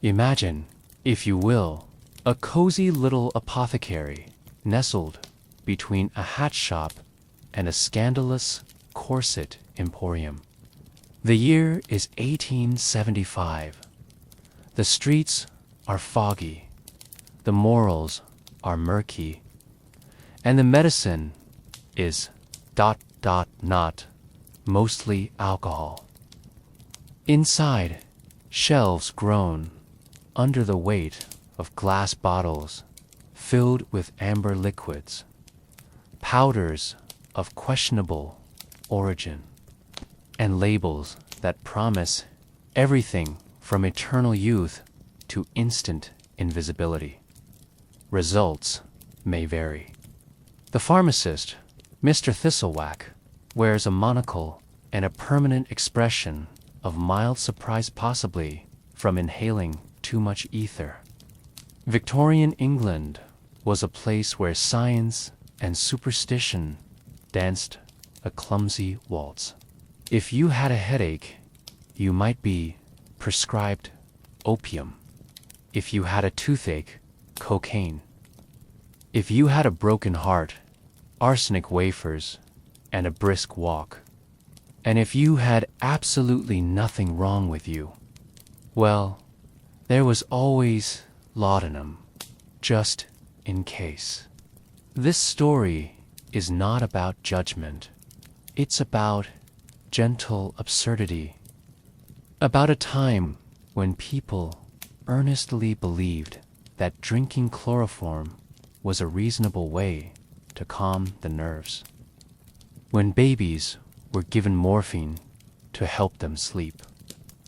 Imagine, if you will, a cozy little apothecary nestled between a hat shop and a scandalous corset emporium. The year is 1875. The streets are foggy, the morals are murky, and the medicine is ... not mostly alcohol. Inside, shelves groan under the weight of glass bottles filled with amber liquids, powders of questionable origin, and labels that promise everything from eternal youth to instant invisibility. Results may vary. The pharmacist, Mr. Thistlewhack, wears a monocle and a permanent expression of mild surprise, possibly from inhaling too much ether. Victorian England was a place where science and superstition danced a clumsy waltz. If you had a headache, you might be prescribed opium. If you had a toothache, cocaine. If you had a broken heart, arsenic wafers and a brisk walk. And if you had absolutely nothing wrong with you, well, there was always laudanum, just in case. This story is not about judgment. It's about gentle absurdity. About a time when people earnestly believed that drinking chloroform was a reasonable way to calm the nerves. When babies were given morphine to help them sleep,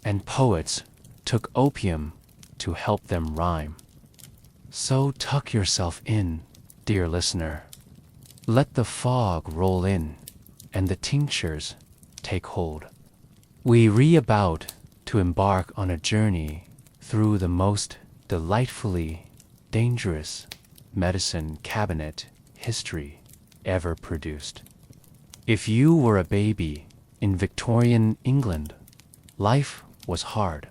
and poets took opium to help them rhyme. So tuck yourself in, dear listener. Let the fog roll in and the tinctures take hold. We re-about to embark on a journey through the most delightfully dangerous medicine cabinet history ever produced. If you were a baby in Victorian England, life was hard.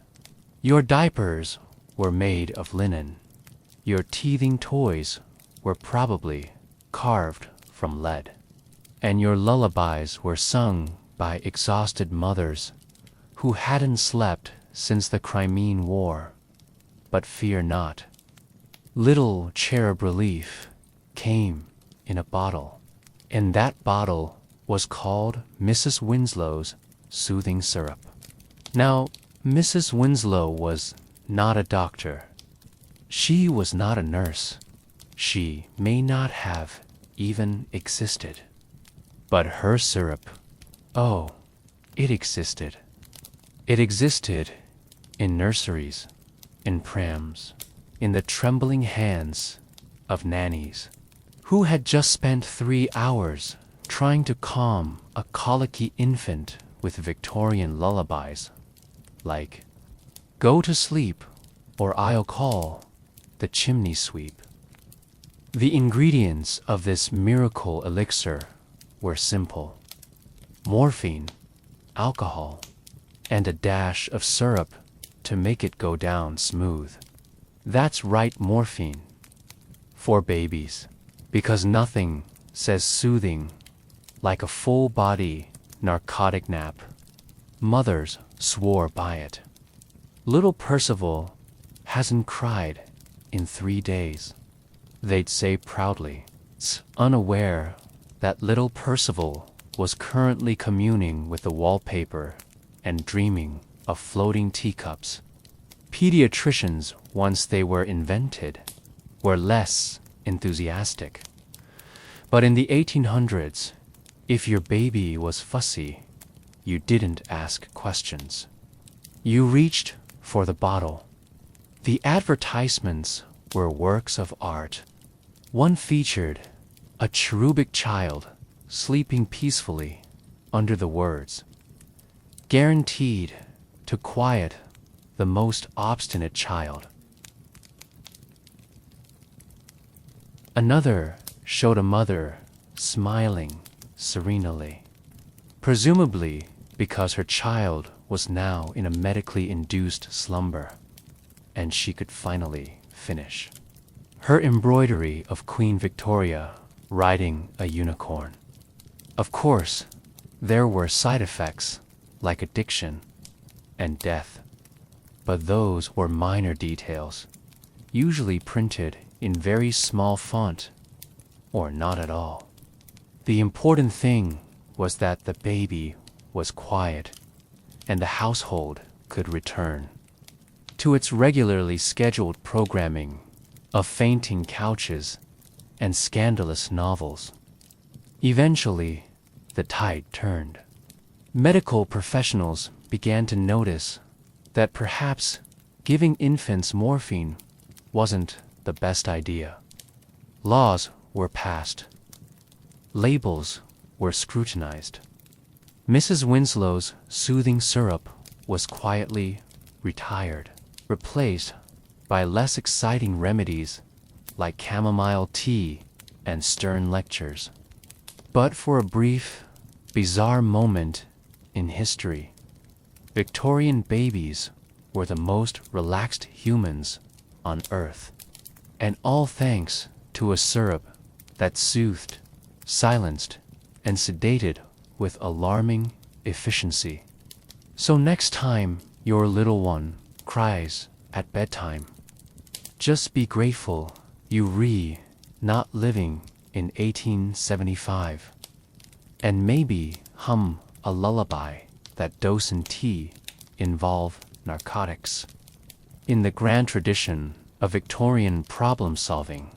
Your diapers were made of linen. Your teething toys were probably carved from lead. And your lullabies were sung by exhausted mothers who hadn't slept since the Crimean War. But fear not. Little cherub relief came in a bottle, and that bottle was called Mrs. Winslow's soothing syrup. Now, Mrs. Winslow was not a doctor. She was not a nurse. She may not have even existed. But her syrup, oh, it existed. It existed in nurseries, in prams, in the trembling hands of nannies who had just spent 3 hours trying to calm a colicky infant with Victorian lullabies like, "Go to sleep or I'll call the chimney sweep." The ingredients of this miracle elixir were simple: morphine, alcohol, and a dash of syrup to make it go down smooth. That's right, morphine. For babies, because nothing says soothing like a full-body narcotic nap. Mothers swore by it. Little Percival hasn't cried in 3 days, they'd say proudly, unaware that little Percival was currently communing with the wallpaper and dreaming of floating teacups. Pediatricians, once they were invented, were less enthusiastic. But in the 1800s, if your baby was fussy, you didn't ask questions. You reached for the bottle. The advertisements were works of art. One featured a cherubic child sleeping peacefully under the words, "Guaranteed to quiet the most obstinate child." Another showed a mother smiling serenely, presumably because her child was now in a medically induced slumber. and she could finally finish. Her embroidery of Queen Victoria riding a unicorn. Of course, there were side effects like addiction and death, but those were minor details, usually printed in very small font or not at all. The important thing was that the baby was quiet and the household could return to its regularly scheduled programming of fainting couches and scandalous novels. Eventually, the tide turned. Medical professionals began to notice that perhaps giving infants morphine wasn't the best idea. Laws were passed. Labels were scrutinized. Mrs. Winslow's soothing syrup was quietly retired, replaced by less exciting remedies like chamomile tea and stern lectures. But for a brief, bizarre moment in history, Victorian babies were the most relaxed humans on Earth, and all thanks to a syrup that soothed, silenced, and sedated with alarming efficiency. So next time your little one cries at bedtime, just be grateful not living in 1875, and maybe hum a lullaby that dose and tea involve narcotics. In the grand tradition of Victorian problem-solving,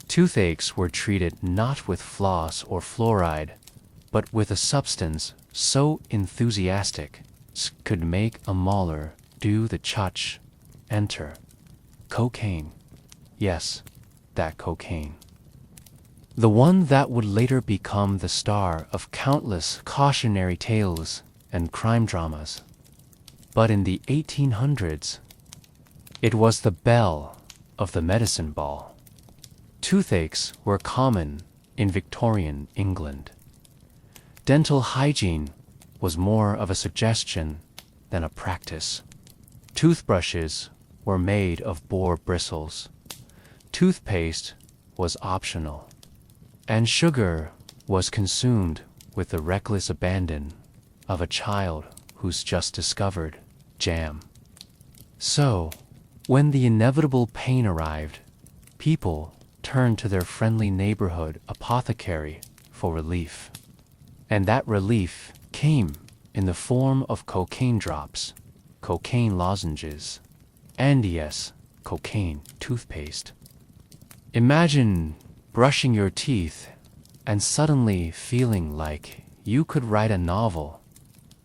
toothaches were treated not with floss or fluoride, but with a substance so enthusiastic could make a molar do the chutch. Enter cocaine. Yes, that cocaine. The one that would later become the star of countless cautionary tales and crime dramas. But in the 1800s, it was the belle of the medicine ball. Toothaches were common in Victorian England. Dental hygiene was more of a suggestion than a practice. Toothbrushes were made of boar bristles. Toothpaste was optional, and sugar was consumed with the reckless abandon of a child who's just discovered jam. So, when the inevitable pain arrived, people turned to their friendly neighborhood apothecary for relief. And that relief came in the form of cocaine drops, cocaine lozenges, and yes, cocaine toothpaste. Imagine brushing your teeth and suddenly feeling like you could write a novel,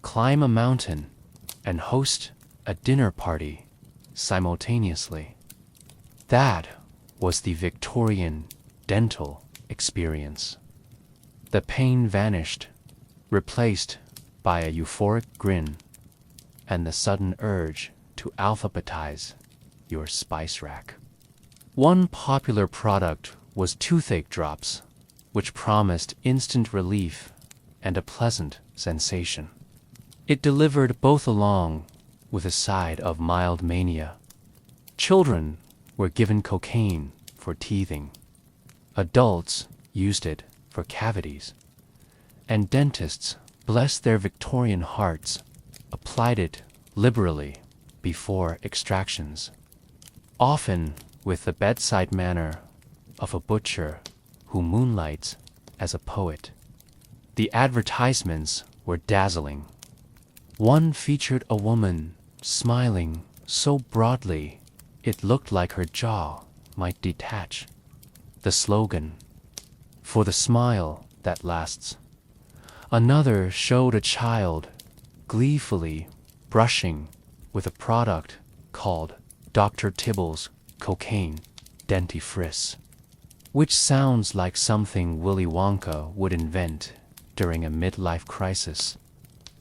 climb a mountain, and host a dinner party simultaneously. That was the Victorian dental experience. The pain vanished, replaced by a euphoric grin and the sudden urge to alphabetize your spice rack. One popular product was toothache drops, which promised instant relief and a pleasant sensation. It delivered both along with a side of mild mania. Children were given cocaine for teething. Adults used it for cavities. And dentists, bless their Victorian hearts, applied it liberally before extractions, often with the bedside manner of a butcher who moonlights as a poet. The advertisements were dazzling. One featured a woman smiling so broadly it looked like her jaw might detach. The slogan, "For the smile that lasts." Another showed a child gleefully brushing with a product called Dr. Tibble's Cocaine Dentifrice, which sounds like something Willy Wonka would invent during a midlife crisis.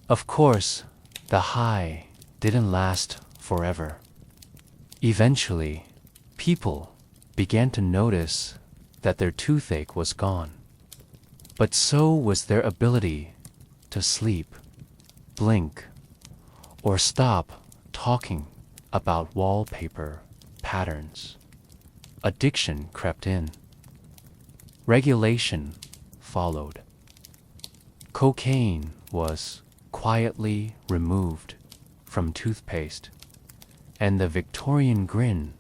Of course, the high didn't last forever. Eventually, people began to notice that their toothache was gone, but so was their ability to sleep, blink, or stop talking about wallpaper patterns. Addiction crept in. Regulation followed. Cocaine was quietly removed from toothpaste, and the Victorian grin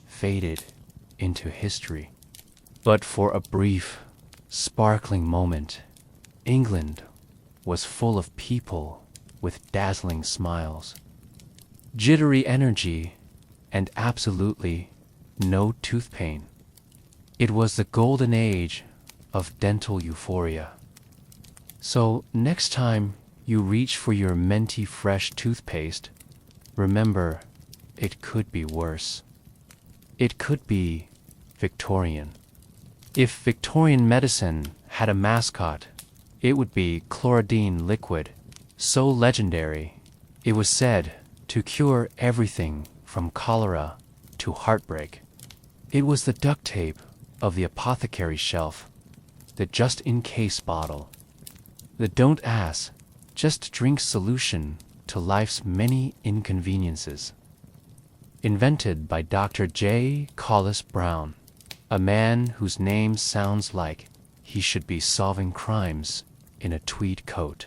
faded into history. But for a brief, sparkling moment, England was full of people with dazzling smiles, jittery energy, and absolutely no tooth pain. It was the golden age of dental euphoria. So next time you reach for your minty fresh toothpaste, remember, it could be worse. It could be Victorian. If Victorian medicine had a mascot, it would be chlorodyne liquid, so legendary, it was said to cure everything from cholera to heartbreak. It was the duct tape of the apothecary shelf, the just-in-case bottle, the don't ask, just drink solution to life's many inconveniences. Invented by Dr. J. Collis Brown, a man whose name sounds like he should be solving crimes in a tweed coat.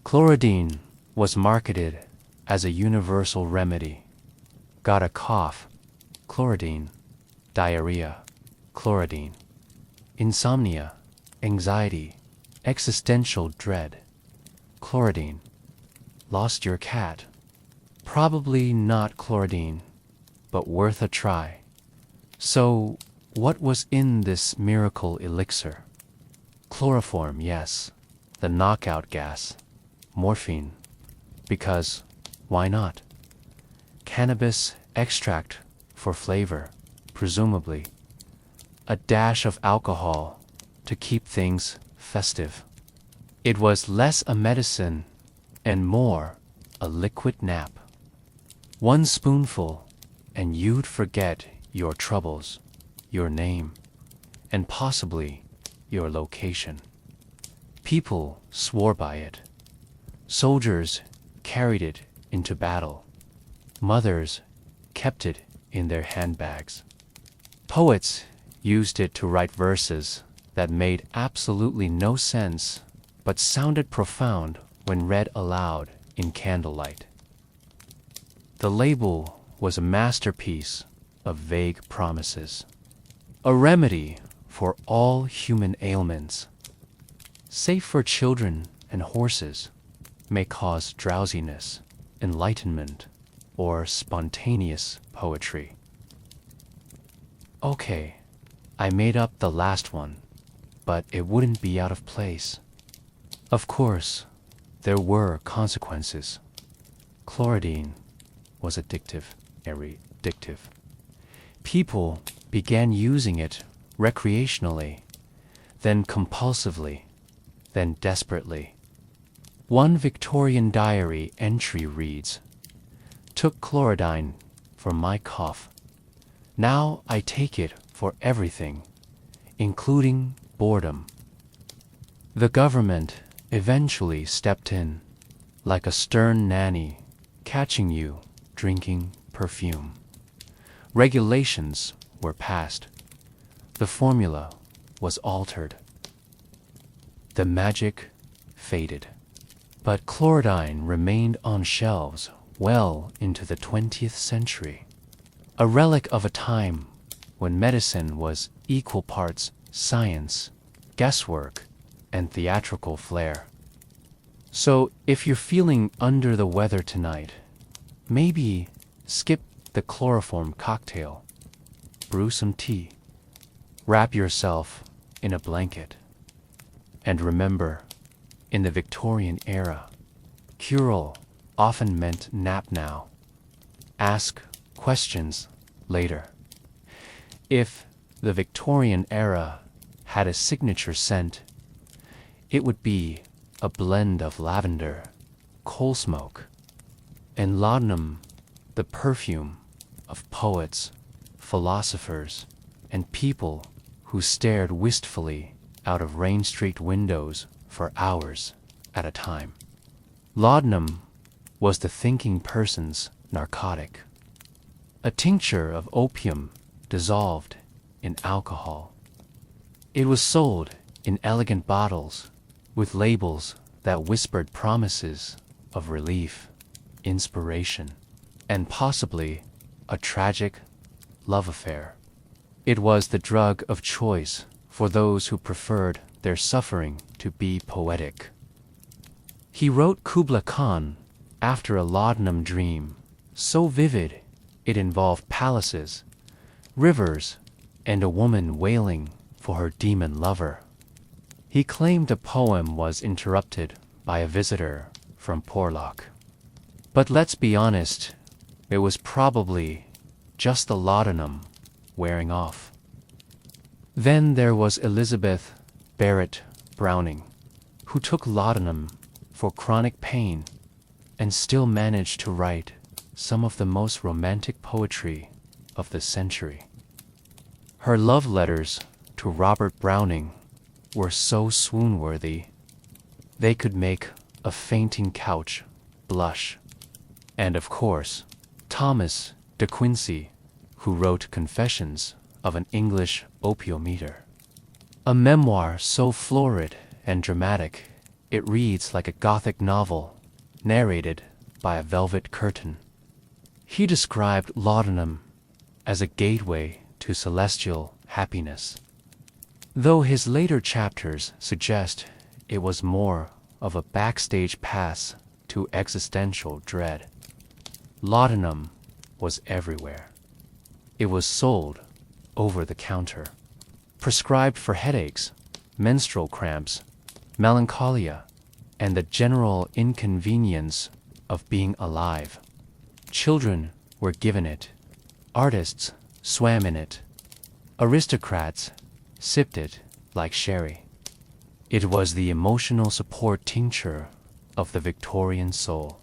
Chlorodyne was marketed as a universal remedy. Got a cough? Chlorodyne. Diarrhea? Chlorodyne. Insomnia, anxiety, existential dread? Chlorodyne. Lost your cat? Probably not chlorodyne, but worth a try. So, what was in this miracle elixir? Chloroform, yes, the knockout gas. Morphine, because why not? Cannabis extract for flavor, presumably. A dash of alcohol to keep things festive. It was less a medicine and more a liquid nap. One spoonful and you'd forget your troubles, your name, and possibly your location. People swore by it. Soldiers carried it into battle. Mothers kept it in their handbags. Poets used it to write verses that made absolutely no sense but sounded profound when read aloud in candlelight. The label was a masterpiece of vague promises, a remedy for all human ailments, safe for children and horses, may cause drowsiness, enlightenment, or spontaneous poetry. Okay, I made up the last one, but it wouldn't be out of place. Of course, there were consequences. Chlorodyne was addictive, very addictive. People began using it recreationally, then compulsively, then desperately. One Victorian diary entry reads, "Took chlorodyne for my cough. Now I take it for everything, including boredom." The government eventually stepped in, like a stern nanny catching you drinking perfume. Regulations were passed. The formula was altered. The magic faded. But chlorodyne remained on shelves well into the 20th century, a relic of a time when medicine was equal parts science, guesswork, and theatrical flair. So if you're feeling under the weather tonight, maybe skip the chloroform cocktail, brew some tea, wrap yourself in a blanket, and remember, in the Victorian era, cure-all often meant nap now. Ask questions later. If the Victorian era had a signature scent, it would be a blend of lavender, coal smoke, and laudanum, the perfume of poets, philosophers, and people who stared wistfully out of Rain Street windows for hours at a time. Laudanum was the thinking person's narcotic. a tincture of opium dissolved in alcohol. It was sold in elegant bottles with labels that whispered promises of relief, inspiration, and possibly a tragic love affair. It was the drug of choice for those who preferred their suffering to be poetic. He wrote Kubla Khan after a laudanum dream, so vivid it involved palaces, rivers, and a woman wailing for her demon lover. He claimed the poem was interrupted by a visitor from Porlock. But let's be honest, it was probably just the laudanum wearing off. Then there was Elizabeth Barrett Browning, who took laudanum for chronic pain and still managed to write some of the most romantic poetry of the century. Her love letters to Robert Browning were so swoon-worthy, they could make a fainting couch blush. And of course, Thomas de Quincey, who wrote Confessions of an English Opiometer, a memoir so florid and dramatic it reads like a Gothic novel narrated by a velvet curtain. He described laudanum as a gateway to celestial happiness, though his later chapters suggest it was more of a backstage pass to existential dread. Laudanum was everywhere. It was sold over the counter, prescribed for headaches, menstrual cramps, melancholia, and the general inconvenience of being alive. Children were given it, artists swam in it, aristocrats sipped it like sherry. It was the emotional support tincture of the Victorian soul.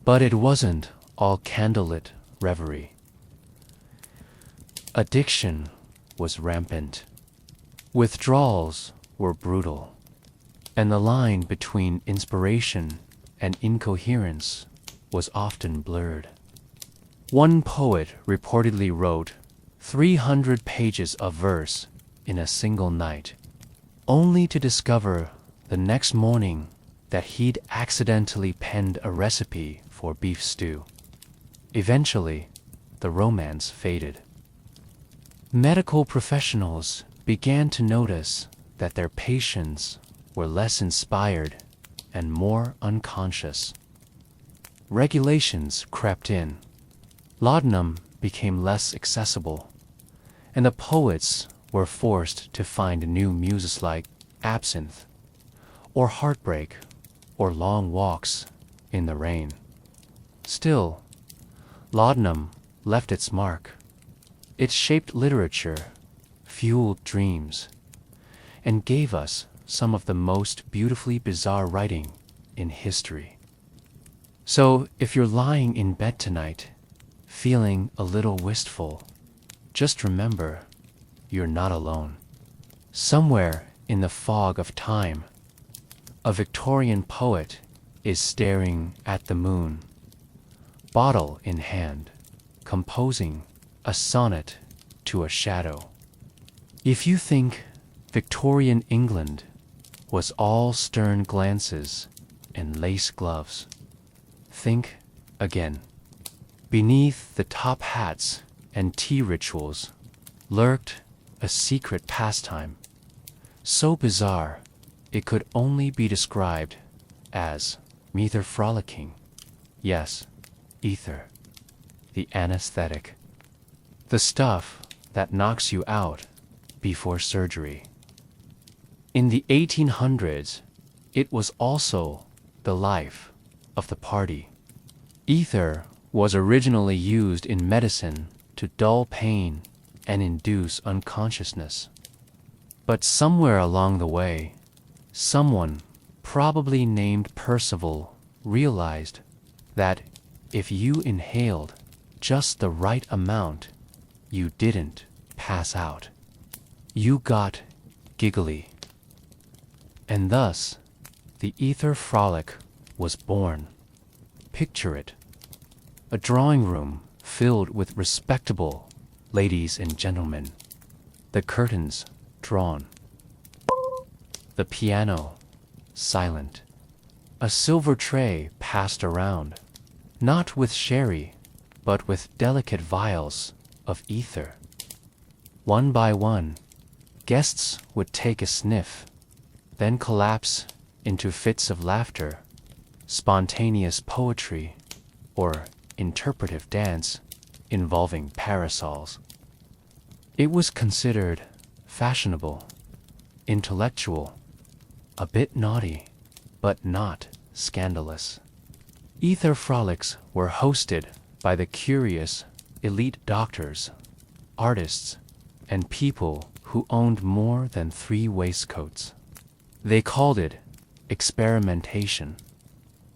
But it wasn't all candlelit reverie. Addiction was rampant. Withdrawals were brutal, and the line between inspiration and incoherence was often blurred. One poet reportedly wrote 300 pages of verse in a single night, only to discover the next morning that he'd accidentally penned a recipe for beef stew. Eventually, the romance faded. Medical professionals began to notice that their patients were less inspired and more unconscious. Regulations crept in. Laudanum became less accessible, and the poets were forced to find new muses like absinthe, or heartbreak, or long walks in the rain. Still, laudanum left its mark. It shaped literature, fueled dreams, and gave us some of the most beautifully bizarre writing in history. So, if you're lying in bed tonight, feeling a little wistful, just remember, you're not alone. Somewhere in the fog of time, a Victorian poet is staring at the moon, bottle in hand, composing a sonnet to a shadow. If you think Victorian England was all stern glances and lace gloves, think again. Beneath the top hats and tea rituals lurked a secret pastime, so bizarre it could only be described as ether frolicking. Yes, ether, the anesthetic, the stuff that knocks you out before surgery. In the 1800s, it was also the life of the party. Ether was originally used in medicine to dull pain and induce unconsciousness. But somewhere along the way, someone, probably named Percival, realized that if you inhaled just the right amount, you didn't pass out. You got giggly. And thus, the ether frolic was born. Picture it. A drawing room filled with respectable ladies and gentlemen, the curtains drawn, the piano silent, a silver tray passed around, not with sherry, but with delicate vials of ether. One by one, guests would take a sniff, then collapse into fits of laughter, spontaneous poetry, or interpretive dance involving parasols. It was considered fashionable, intellectual, a bit naughty, but not scandalous. Ether frolics were hosted by the curious elite doctors, artists, and people who owned more than 3 waistcoats. They called it experimentation.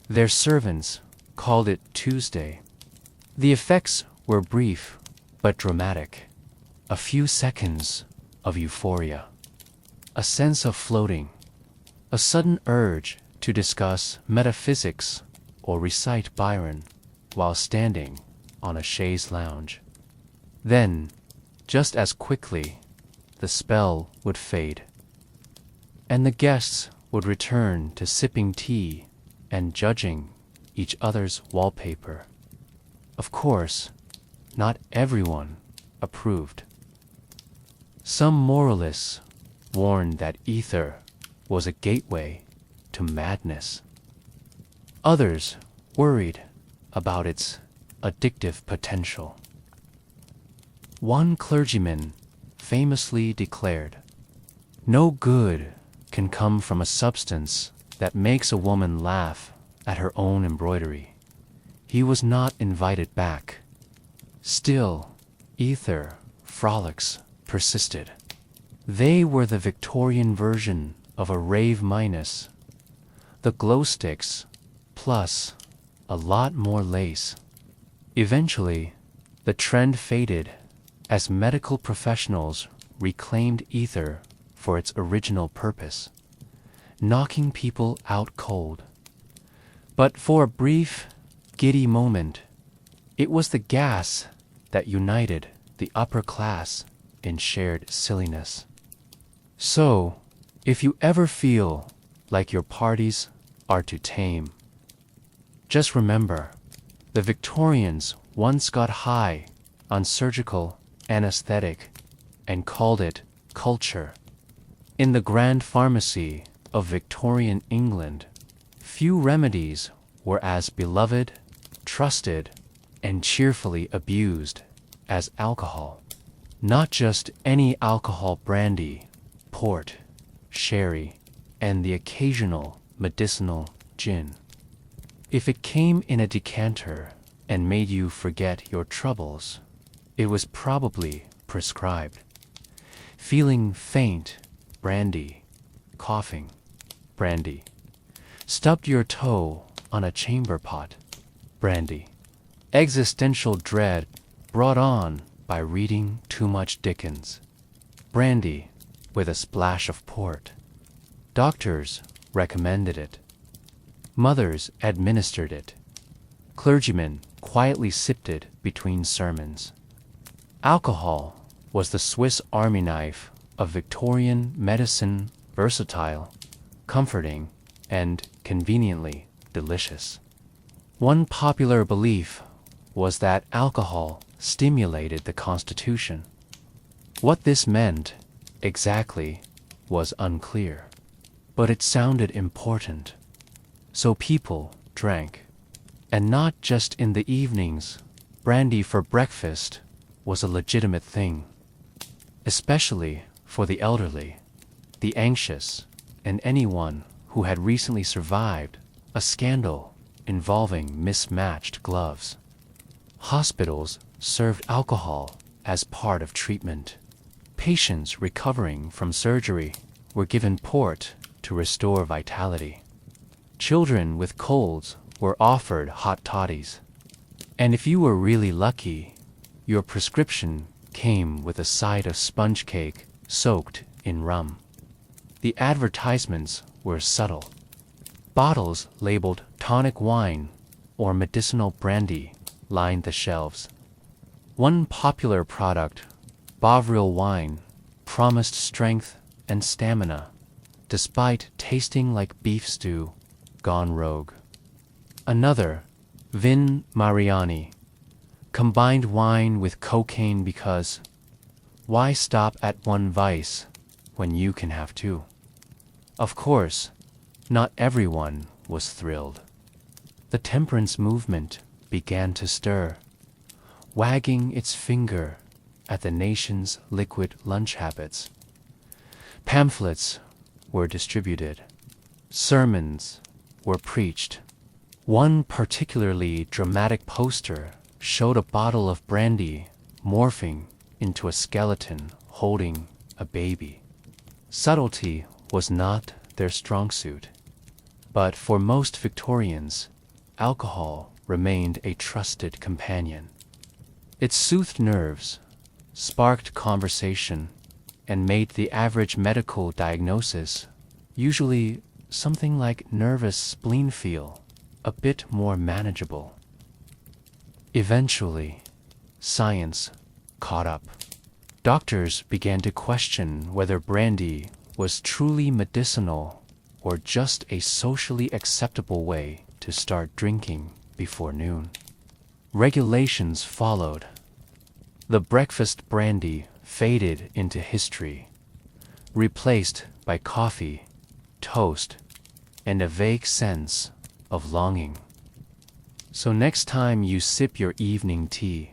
Their servants called it Tuesday. The effects were brief but dramatic. A few seconds of euphoria, a sense of floating, a sudden urge to discuss metaphysics or recite Byron while standing on a chaise lounge. Then, just as quickly, the spell would fade, and the guests would return to sipping tea and judging each other's wallpaper. Of course, not everyone approved. Some moralists warned that ether was a gateway to madness. Others worried about its addictive potential. One clergyman famously declared, "No good can come from a substance that makes a woman laugh at her own embroidery." He was not invited back. Still, ether frolics persisted. They were the Victorian version of a rave minus, the glow sticks plus a lot more lace. Eventually, the trend faded as medical professionals reclaimed ether for its original purpose, knocking people out cold. But for a brief, giddy moment, it was the gas that united the upper class in shared silliness. So, if you ever feel like your parties are too tame, just remember, the Victorians once got high on surgical anesthetic and called it culture. In the grand pharmacy of Victorian England, few remedies were as beloved, trusted, and cheerfully abused as alcohol. Not just any alcohol, brandy, port, sherry, and the occasional medicinal gin. If it came in a decanter and made you forget your troubles, it was probably prescribed. Feeling faint, brandy. Coughing, brandy. Stubbed your toe on a chamber pot, brandy. Existential dread brought on by reading too much Dickens, brandy with a splash of port. Doctors recommended it. Mothers administered it. Clergymen quietly sipped it between sermons. Alcohol was the Swiss Army knife of Victorian medicine, versatile, comforting, and conveniently delicious. One popular belief was that alcohol stimulated the constitution. What this meant exactly was unclear, but it sounded important. So people drank, and not just in the evenings. Brandy for breakfast was a legitimate thing, especially for the elderly, the anxious, and anyone who had recently survived a scandal involving mismatched gloves. Hospitals served alcohol as part of treatment. Patients recovering from surgery were given port to restore vitality. Children with colds were offered hot toddies. And if you were really lucky, your prescription came with a side of sponge cake soaked in rum. The advertisements were subtle. Bottles labeled tonic wine or medicinal brandy lined the shelves. One popular product, Bovril wine, promised strength and stamina, despite tasting like beef stew gone rogue. Another, Vin Mariani, combined wine with cocaine because why stop at one vice when you can have two? Of course, not everyone was thrilled. The temperance movement began to stir, wagging its finger at the nation's liquid lunch habits. Pamphlets were distributed. Sermons were preached. One particularly dramatic poster showed a bottle of brandy morphing into a skeleton holding a baby. Subtlety was not their strong suit, but for most Victorians, alcohol remained a trusted companion. It soothed nerves, sparked conversation, and made the average medical diagnosis, usually something like nervous spleen feel, a bit more manageable. Eventually, science caught up. Doctors began to question whether brandy was truly medicinal or just a socially acceptable way to start drinking before noon. Regulations followed. The breakfast brandy faded into history, replaced by coffee, toast, and a vague sense of longing. So next time you sip your evening tea,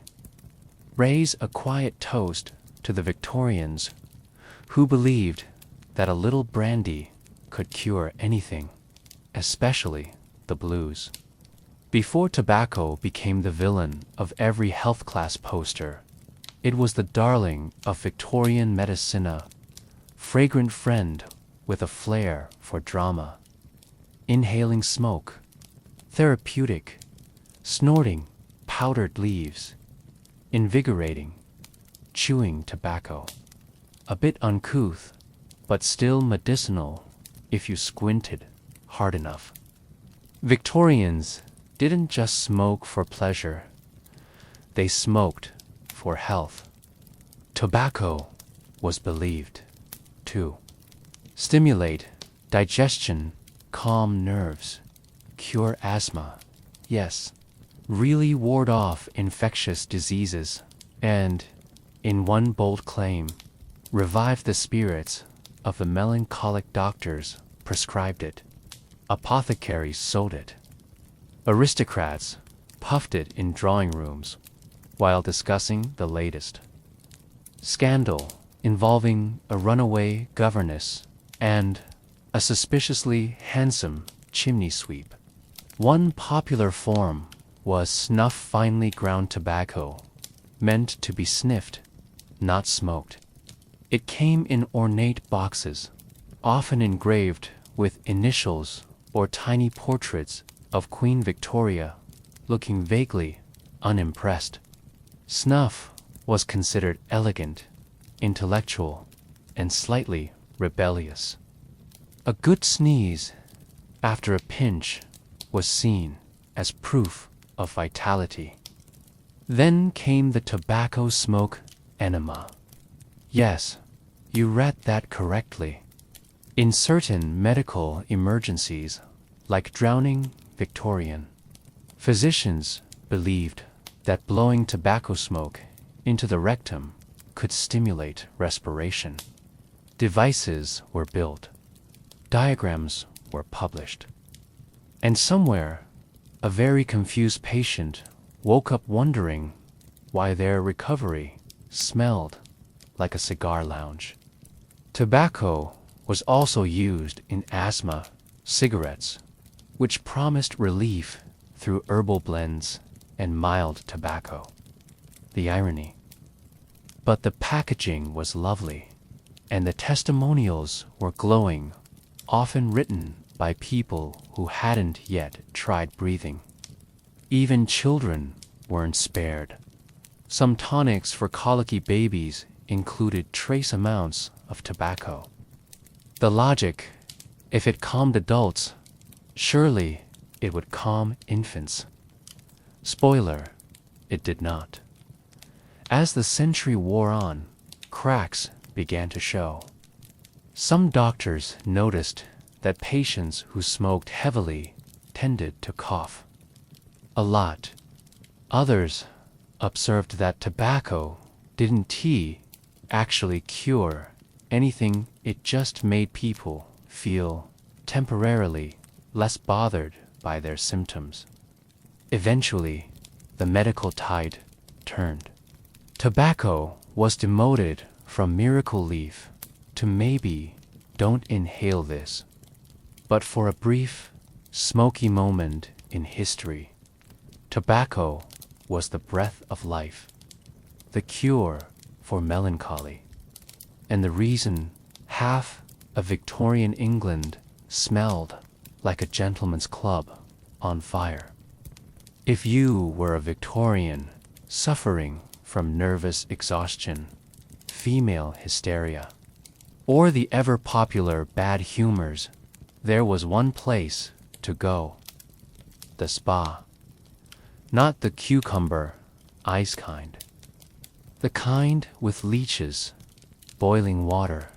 raise a quiet toast to the Victorians who believed that a little brandy could cure anything, especially the blues. Before tobacco became the villain of every health class poster, it was the darling of Victorian medicina, fragrant friend with a flair for drama. Inhaling smoke, therapeutic, snorting powdered leaves, invigorating, chewing tobacco. A bit uncouth, but still medicinal if you squinted hard enough. Victorians didn't just smoke for pleasure, they smoked for health. Tobacco was believed to stimulate digestion, calm nerves, cure asthma, yes, really ward off infectious diseases, and, in one bold claim, revive the spirits of the melancholic doctors prescribed it. Apothecaries sold it. Aristocrats puffed it in drawing rooms while discussing the latest scandal involving a runaway governess and a suspiciously handsome chimney sweep. One popular form was snuff finely ground tobacco, meant to be sniffed, not smoked. It came in ornate boxes, often engraved with initials or tiny portraits of Queen Victoria, looking vaguely unimpressed. Snuff was considered elegant, intellectual, and slightly rebellious. A good sneeze after a pinch was seen as proof of vitality. Then came the tobacco smoke enema. Yes, you read that correctly. In certain medical emergencies, like drowning Victorian, physicians believed that blowing tobacco smoke into the rectum could stimulate respiration. Devices were built. Diagrams were published. And somewhere, a very confused patient woke up wondering why their recovery smelled like a cigar lounge. Tobacco was also used in asthma, cigarettes, which promised relief through herbal blends and mild tobacco. The irony. But the packaging was lovely, and the testimonials were glowing, often written by people who hadn't yet tried breathing. Even children weren't spared. Some tonics for colicky babies included trace amounts of tobacco. The logic, if it calmed adults, surely it would calm infants. Spoiler, it did not. As the century wore on, cracks began to show. Some doctors noticed that patients who smoked heavily tended to cough a lot. Others observed that tobacco didn't actually cure anything, it just made people feel temporarily less bothered by their symptoms. Eventually, the medical tide turned. Tobacco was demoted from miracle leaf to maybe don't inhale this. But for a brief, smoky moment in history, tobacco was the breath of life, the cure for melancholy, and the reason half of Victorian England smelled like a gentleman's club on fire. If you were a Victorian suffering from nervous exhaustion, female hysteria, or the ever-popular bad humors, there was one place to go: the spa. Not the cucumber ice kind. The kind with leeches, boiling water,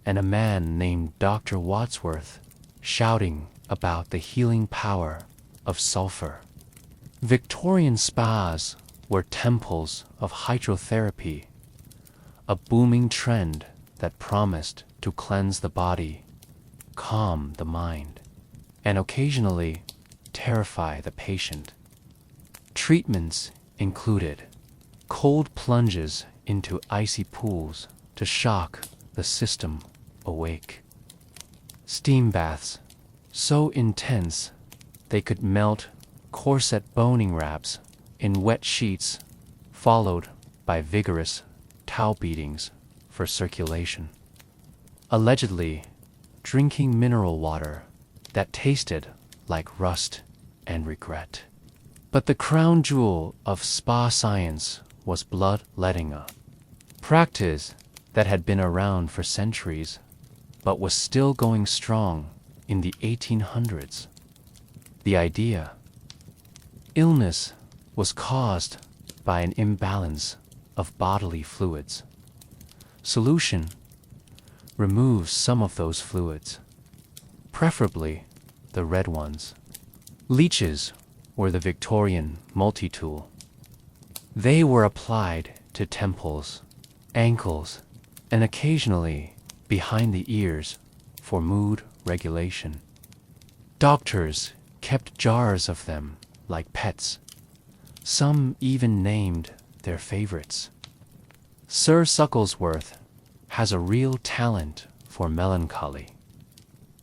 and a man named Dr. Wadsworth shouting about the healing power of sulfur. Victorian spas were temples of hydrotherapy, a booming trend that promised to cleanse the body, calm the mind, and occasionally terrify the patient. Treatments included cold plunges into icy pools to shock the system awake, steam baths so intense they could melt corset boning wraps in wet sheets, followed by vigorous towel beatings for circulation. Allegedly, drinking mineral water that tasted like rust and regret. But the crown jewel of spa science was bloodletting, a practice that had been around for centuries, but was still going strong in the 1800s. The idea: illness was caused by an imbalance of bodily fluids. Solution: remove some of those fluids, preferably the red ones. Leeches were the Victorian multi-tool. They were applied to temples, ankles, and occasionally behind the ears for mood regulation. Doctors kept jars of them like pets. Some even named their favorites. Sir Sucklesworth has a real talent for melancholy.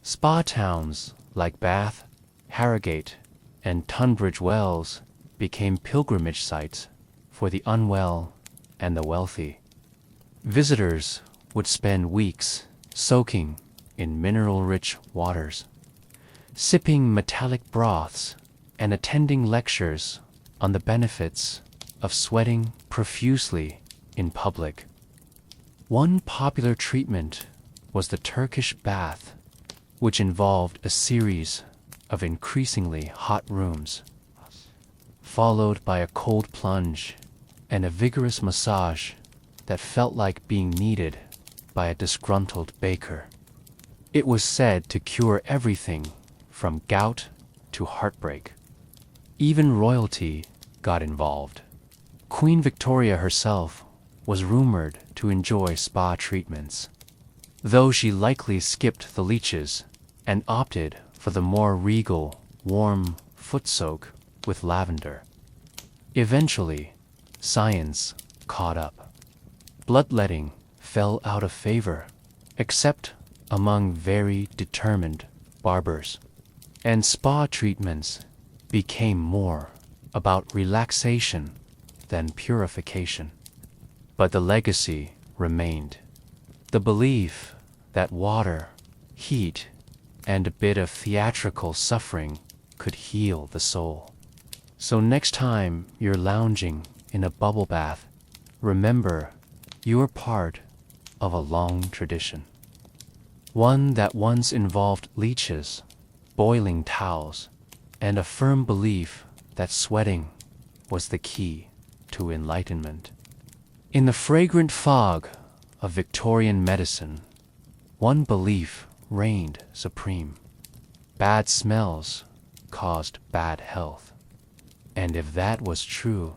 Spa towns like Bath, Harrogate, and Tunbridge Wells became pilgrimage sites for the unwell and the wealthy. Visitors would spend weeks soaking in mineral-rich waters, sipping metallic broths, and attending lectures on the benefits of sweating profusely in public. One popular treatment was the Turkish bath, which involved a series of increasingly hot rooms, followed by a cold plunge and a vigorous massage that felt like being kneaded by a disgruntled baker. It was said to cure everything from gout to heartbreak. Even royalty got involved. Queen Victoria herself was rumored to enjoy spa treatments, though she likely skipped the leeches and opted for the more regal, warm foot soak with lavender. Eventually, science caught up. Bloodletting fell out of favor, except among very determined barbers, and spa treatments became more about relaxation than purification. But the legacy remained. The belief that water, heat, and a bit of theatrical suffering could heal the soul. So next time you're lounging in a bubble bath, remember you're part of a long tradition. One that once involved leeches, boiling towels, and a firm belief that sweating was the key to enlightenment. In the fragrant fog of Victorian medicine, one belief reigned supreme. Bad smells caused bad health. And if that was true,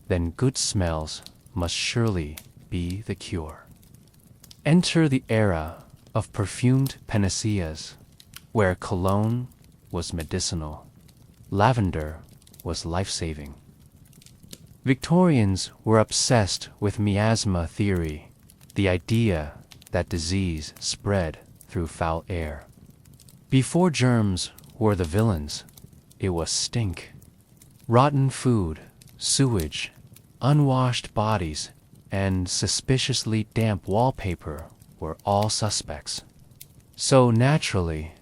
then good smells must surely be the cure. Enter the era of perfumed panaceas, where cologne was medicinal, lavender was life-saving. Victorians were obsessed with miasma theory, the idea that disease spread through foul air. Before germs were the villains, it was stink. Rotten food, sewage, unwashed bodies, and suspiciously damp wallpaper were all suspects. So naturally,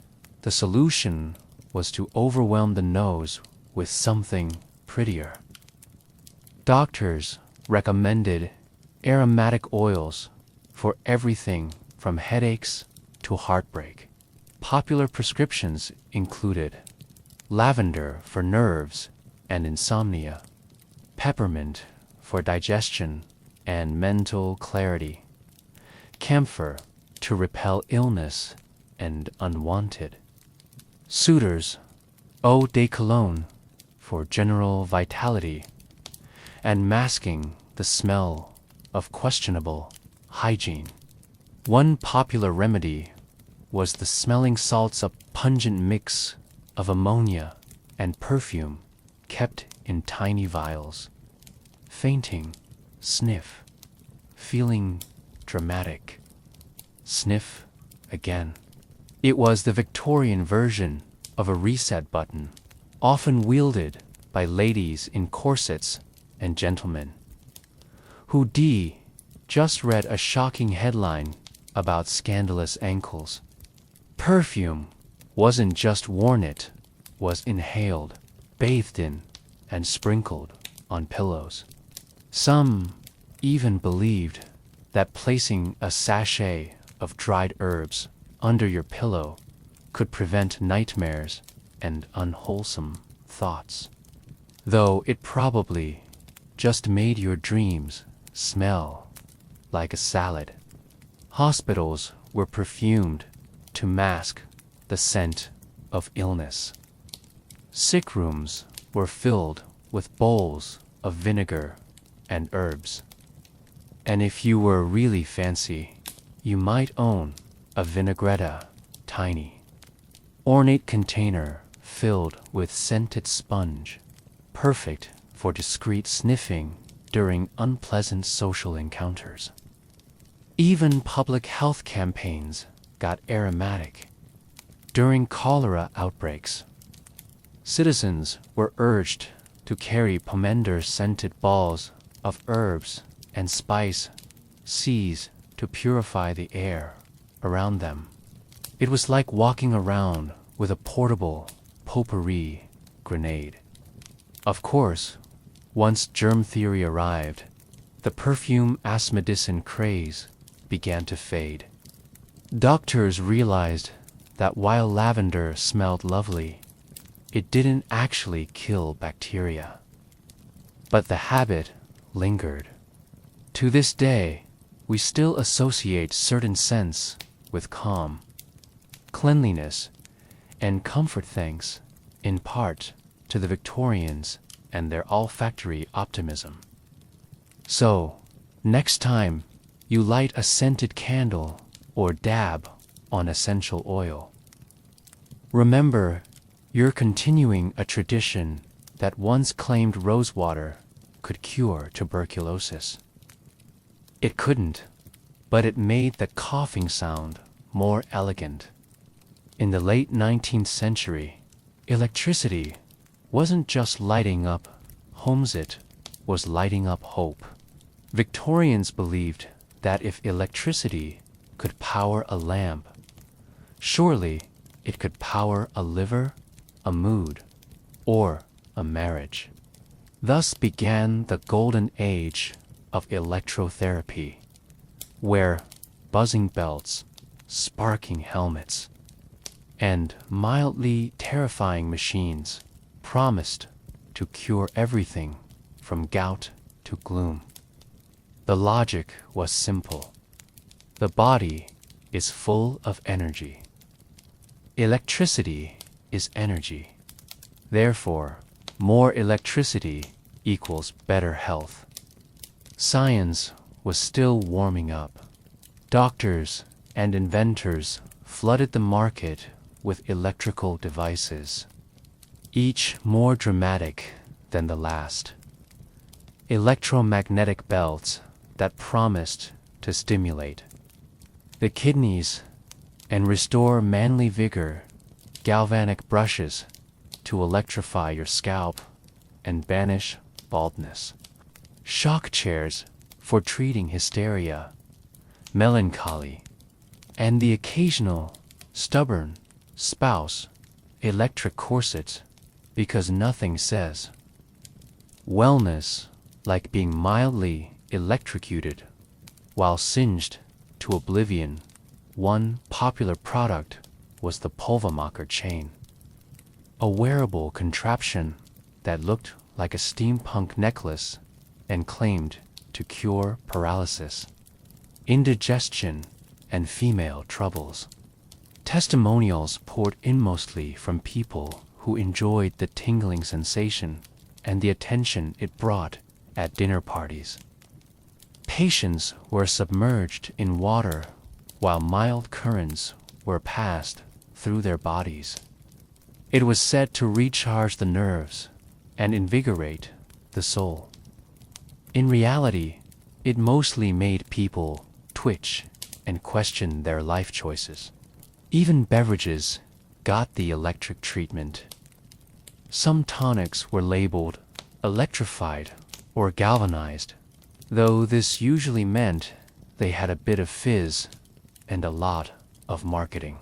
the solution was to overwhelm the nose with something prettier. Doctors recommended aromatic oils for everything from headaches to heartbreak. Popular prescriptions included lavender for nerves and insomnia, peppermint for digestion and mental clarity, camphor to repel illness and unwanted, Suitors eau de cologne for general vitality and masking the smell of questionable hygiene. One popular remedy was the smelling salts, a pungent mix of ammonia and perfume kept in tiny vials. Fainting, sniff. Feeling dramatic, sniff again. It was the Victorian version of a reset button, often wielded by ladies in corsets and gentlemen who just read a shocking headline about scandalous ankles. Perfume wasn't just worn, it was inhaled, bathed in, and sprinkled on pillows. Some even believed that placing a sachet of dried herbs under your pillow could prevent nightmares and unwholesome thoughts, though it probably just made your dreams smell like a salad. Hospitals were perfumed to mask the scent of illness. Sick rooms were filled with bowls of vinegar and herbs. And if you were really fancy, you might own a vinaigrette, tiny, ornate container filled with scented sponge, perfect for discreet sniffing during unpleasant social encounters. Even public health campaigns got aromatic. During cholera outbreaks, citizens were urged to carry pomander-scented balls of herbs and spice seeds to purify the air around them. It was like walking around with a portable potpourri grenade. Of course, once germ theory arrived, the perfume asthmaticin craze began to fade. Doctors realized that while lavender smelled lovely, it didn't actually kill bacteria. But the habit lingered. To this day, we still associate certain scents with calm, cleanliness, and comfort, thanks, in part, to the Victorians and their olfactory optimism. So, next time you light a scented candle or dab on essential oil, remember you're continuing a tradition that once claimed rosewater could cure tuberculosis. It couldn't, but it made the coughing sound more elegant. In the late 19th century, electricity wasn't just lighting up homes, it was lighting up hope. Victorians believed that if electricity could power a lamp, surely it could power a liver, a mood, or a marriage. Thus began the golden age of electrotherapy, where buzzing belts, sparking helmets, and mildly terrifying machines promised to cure everything from gout to gloom. The logic was simple. The body is full of energy. Electricity is energy. Therefore, more electricity equals better health. Science was still warming up. Doctors and inventors flooded the market with electrical devices, each more dramatic than the last. Electromagnetic belts that promised to stimulate the kidneys and restore manly vigor, galvanic brushes to electrify your scalp and banish baldness, shock chairs for treating hysteria, melancholy, and the occasional stubborn spouse, electric corsets, because nothing says wellness like being mildly electrocuted while singed to oblivion. One popular product was the Pulvermacher chain, a wearable contraption that looked like a steampunk necklace and claimed to cure paralysis, indigestion, and female troubles. Testimonials poured in mostly from people who enjoyed the tingling sensation and the attention it brought at dinner parties. Patients were submerged in water while mild currents were passed through their bodies. It was said to recharge the nerves and invigorate the soul. In reality, it mostly made people twitch and question their life choices. Even beverages got the electric treatment. Some tonics were labeled electrified or galvanized, though this usually meant they had a bit of fizz and a lot of marketing.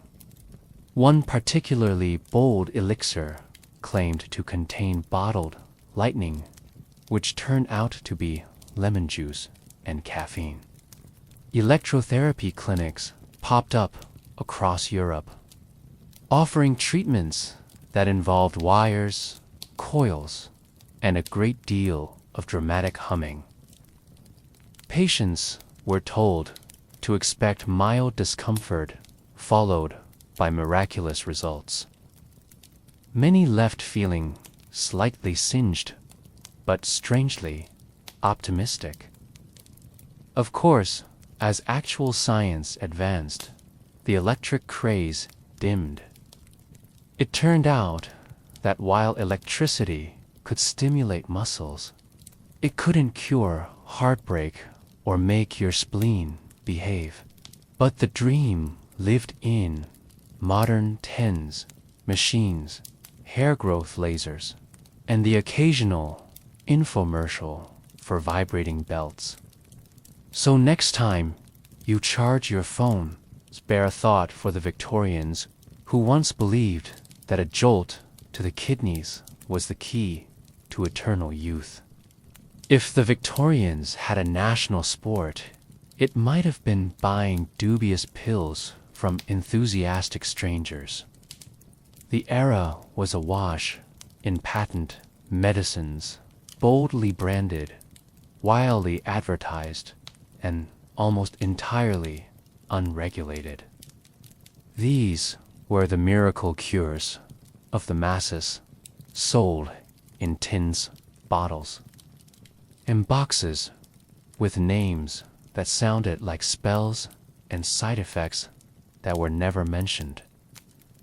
One particularly bold elixir claimed to contain bottled lightning, which turned out to be lemon juice and caffeine. Electrotherapy clinics popped up across Europe, offering treatments that involved wires, coils, and a great deal of dramatic humming. Patients were told to expect mild discomfort followed by miraculous results. Many left feeling slightly singed, but strangely optimistic. Of course, as actual science advanced, the electric craze dimmed. It turned out that while electricity could stimulate muscles, it couldn't cure heartbreak or make your spleen behave. But the dream lived in modern TENS, machines, hair growth lasers, and the occasional infomercial for vibrating belts. So next time you charge your phone, spare a thought for the Victorians who once believed that a jolt to the kidneys was the key to eternal youth. If the Victorians had a national sport, it might have been buying dubious pills from enthusiastic strangers. The era was awash in patent medicines, boldly branded, wildly advertised, and almost entirely unregulated. These were the miracle cures of the masses, sold in tins, bottles, and boxes with names that sounded like spells and side effects that were never mentioned.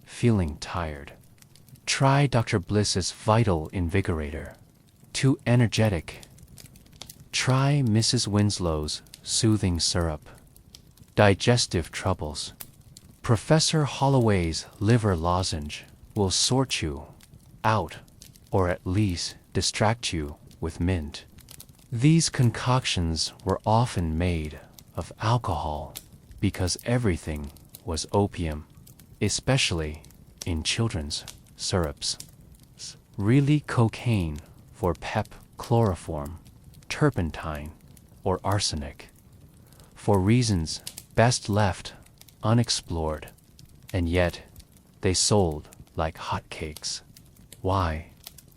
Feeling tired? Try Dr. Bliss's Vital Invigorator. Too energetic? Try Mrs. Winslow's Soothing Syrup. Digestive troubles? Professor Holloway's Liver Lozenge will sort you out, or at least distract you with mint. These concoctions were often made of alcohol because everything was opium, especially in children's syrups. Really cocaine for pep, chloroform, turpentine, or arsenic, for reasons best left unexplored, and yet they sold like hotcakes. Why?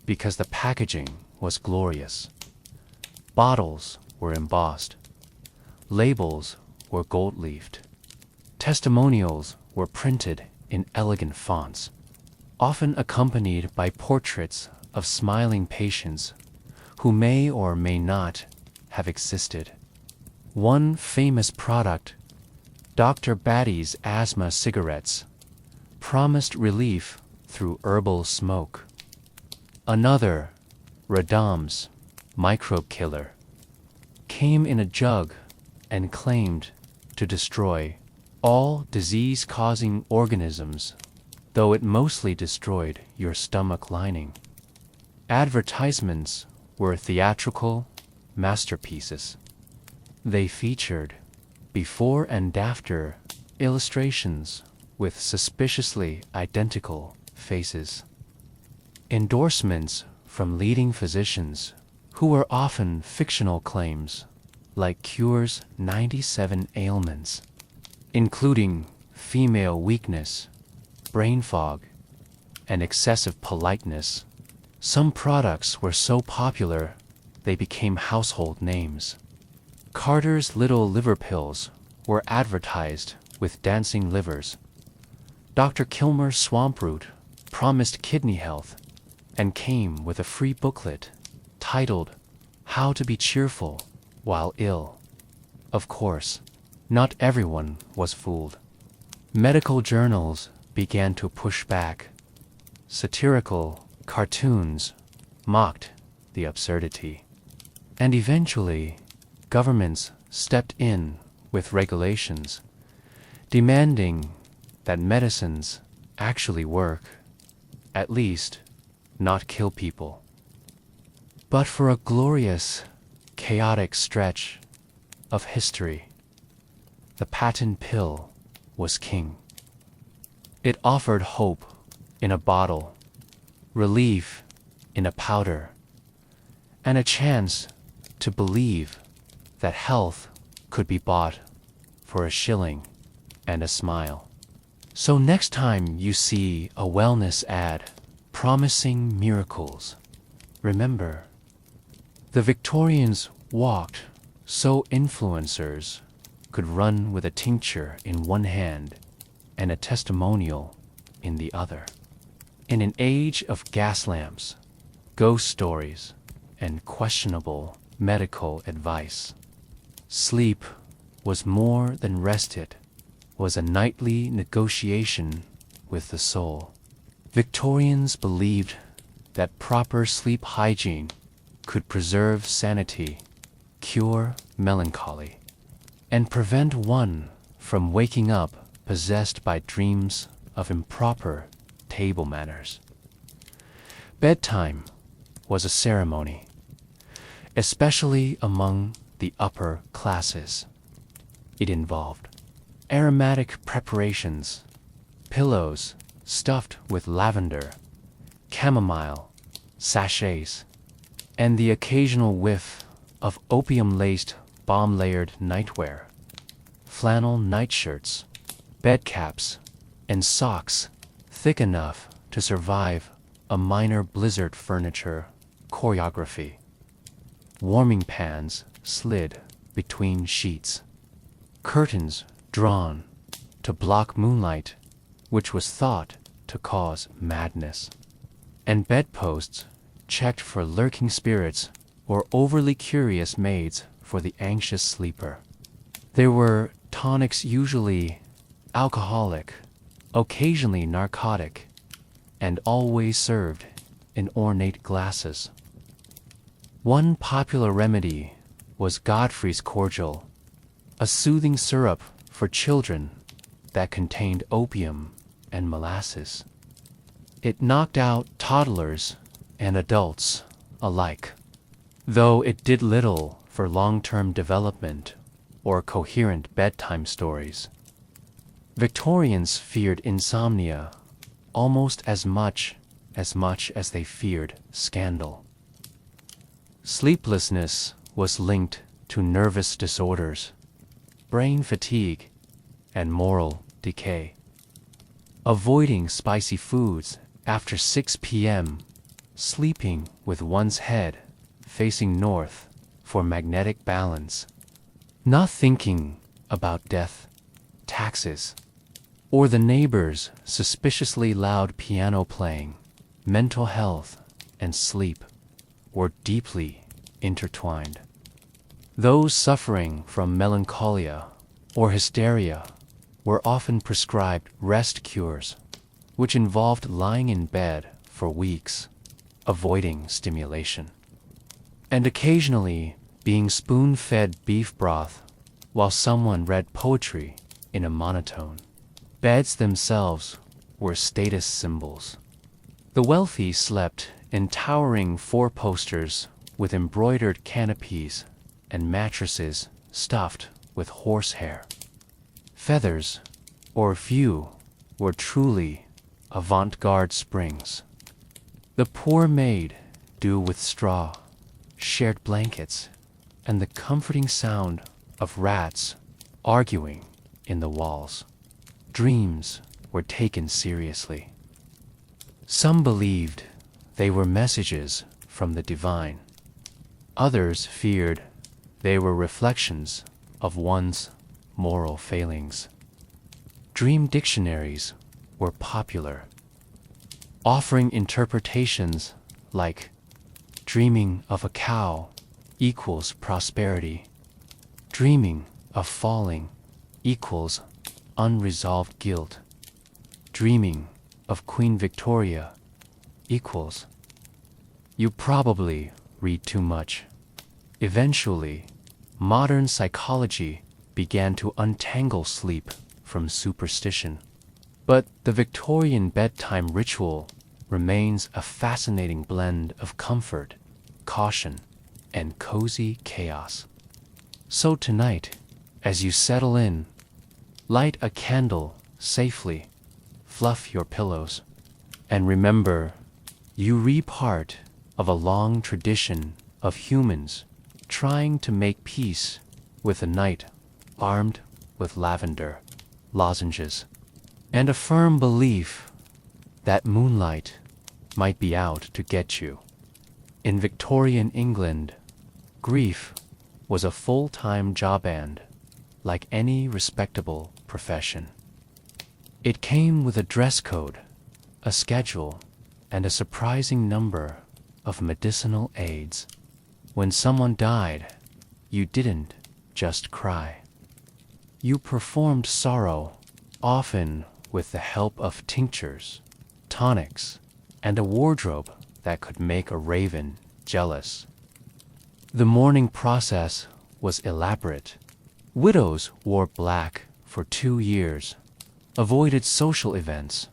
Because the packaging was glorious. Bottles were embossed, Labels were gold-leafed. Testimonials were printed in elegant fonts, often accompanied by portraits of smiling patients who may or may not have existed. One famous product, Dr. Batty's asthma cigarettes, promised relief through herbal smoke. Another, Radam's microbe killer, came in a jug and claimed to destroy all disease-causing organisms, though it mostly destroyed your stomach lining. Advertisements were theatrical masterpieces. They featured before and after illustrations with suspiciously identical faces. Endorsements from leading physicians, who were often fictional claims, like cures 97 ailments, including female weakness, brain fog, and excessive politeness. Some products were so popular they became household names. Carter's Little Liver Pills were advertised with dancing livers. Dr. Kilmer's Swamp Root promised kidney health and came with a free booklet titled How to Be Cheerful While Ill. Of course, not everyone was fooled. Medical journals began to push back. Satirical cartoons mocked the absurdity. And eventually, governments stepped in with regulations, demanding that medicines actually work, at least not kill people. But for a glorious, chaotic stretch of history, the patent pill was king. It offered hope in a bottle, relief in a powder, and a chance to believe that health could be bought for a shilling and a smile. So next time you see a wellness ad promising miracles, remember, the Victorians walked so influencers could run with a tincture in one hand and a testimonial in the other. In an age of gas lamps, ghost stories, and questionable medical advice, sleep was more than rest. It was a nightly negotiation with the soul. Victorians believed that proper sleep hygiene could preserve sanity, cure melancholy, and prevent one from waking up possessed by dreams of improper table manners. Bedtime was a ceremony, especially among the upper classes. It involved aromatic preparations, pillows stuffed with lavender, chamomile, sachets, and the occasional whiff of opium-laced bomb-layered nightwear, flannel nightshirts, bed caps, and socks thick enough to survive a minor blizzard furniture choreography. Warming pans slid between sheets, curtains drawn to block moonlight, which was thought to cause madness, and bedposts checked for lurking spirits or overly curious maids for the anxious sleeper. There were tonics, usually alcoholic, occasionally narcotic, and always served in ornate glasses. One popular remedy was Godfrey's cordial, a soothing syrup for children that contained opium and molasses. It knocked out toddlers and adults alike, though it did little for long-term development or coherent bedtime stories. Victorians feared insomnia almost as much as they feared scandal. Sleeplessness was linked to nervous disorders, brain fatigue, and moral decay. Avoiding spicy foods after 6 p.m., sleeping with one's head facing north for magnetic balance, not thinking about death, taxes, or the neighbor's suspiciously loud piano playing. Mental health and sleep were deeply intertwined. Those suffering from melancholia or hysteria were often prescribed rest cures, which involved lying in bed for weeks, avoiding stimulation, and occasionally being spoon-fed beef broth while someone read poetry in a monotone. Beds themselves were status symbols. The wealthy slept in towering four-posters with embroidered canopies and mattresses stuffed with horsehair. Feathers, or few, were truly avant-garde springs. The poor made do with straw, shared blankets, and the comforting sound of rats arguing in the walls. Dreams were taken seriously. Some believed they were messages from the divine. Others feared they were reflections of one's moral failings. Dream dictionaries were popular, offering interpretations like dreaming of a cow equals prosperity, dreaming of falling equals unresolved guilt, dreaming of Queen Victoria equals you probably read too much. Eventually, modern psychology began to untangle sleep from superstition. But the Victorian bedtime ritual remains a fascinating blend of comfort, caution, and cozy chaos. So tonight, as you settle in, light a candle safely, fluff your pillows, and remember, you re part of a long tradition of humans trying to make peace with a night armed with lavender, lozenges, and a firm belief that moonlight might be out to get you. In Victorian England, grief was a full-time job and, like any respectable profession, it came with a dress code, a schedule, and a surprising number of medicinal aids. When someone died, you didn't just cry. You performed sorrow, often with the help of tinctures, tonics, and a wardrobe that could make a raven jealous. The mourning process was elaborate. Widows wore black for 2 years, avoided social events,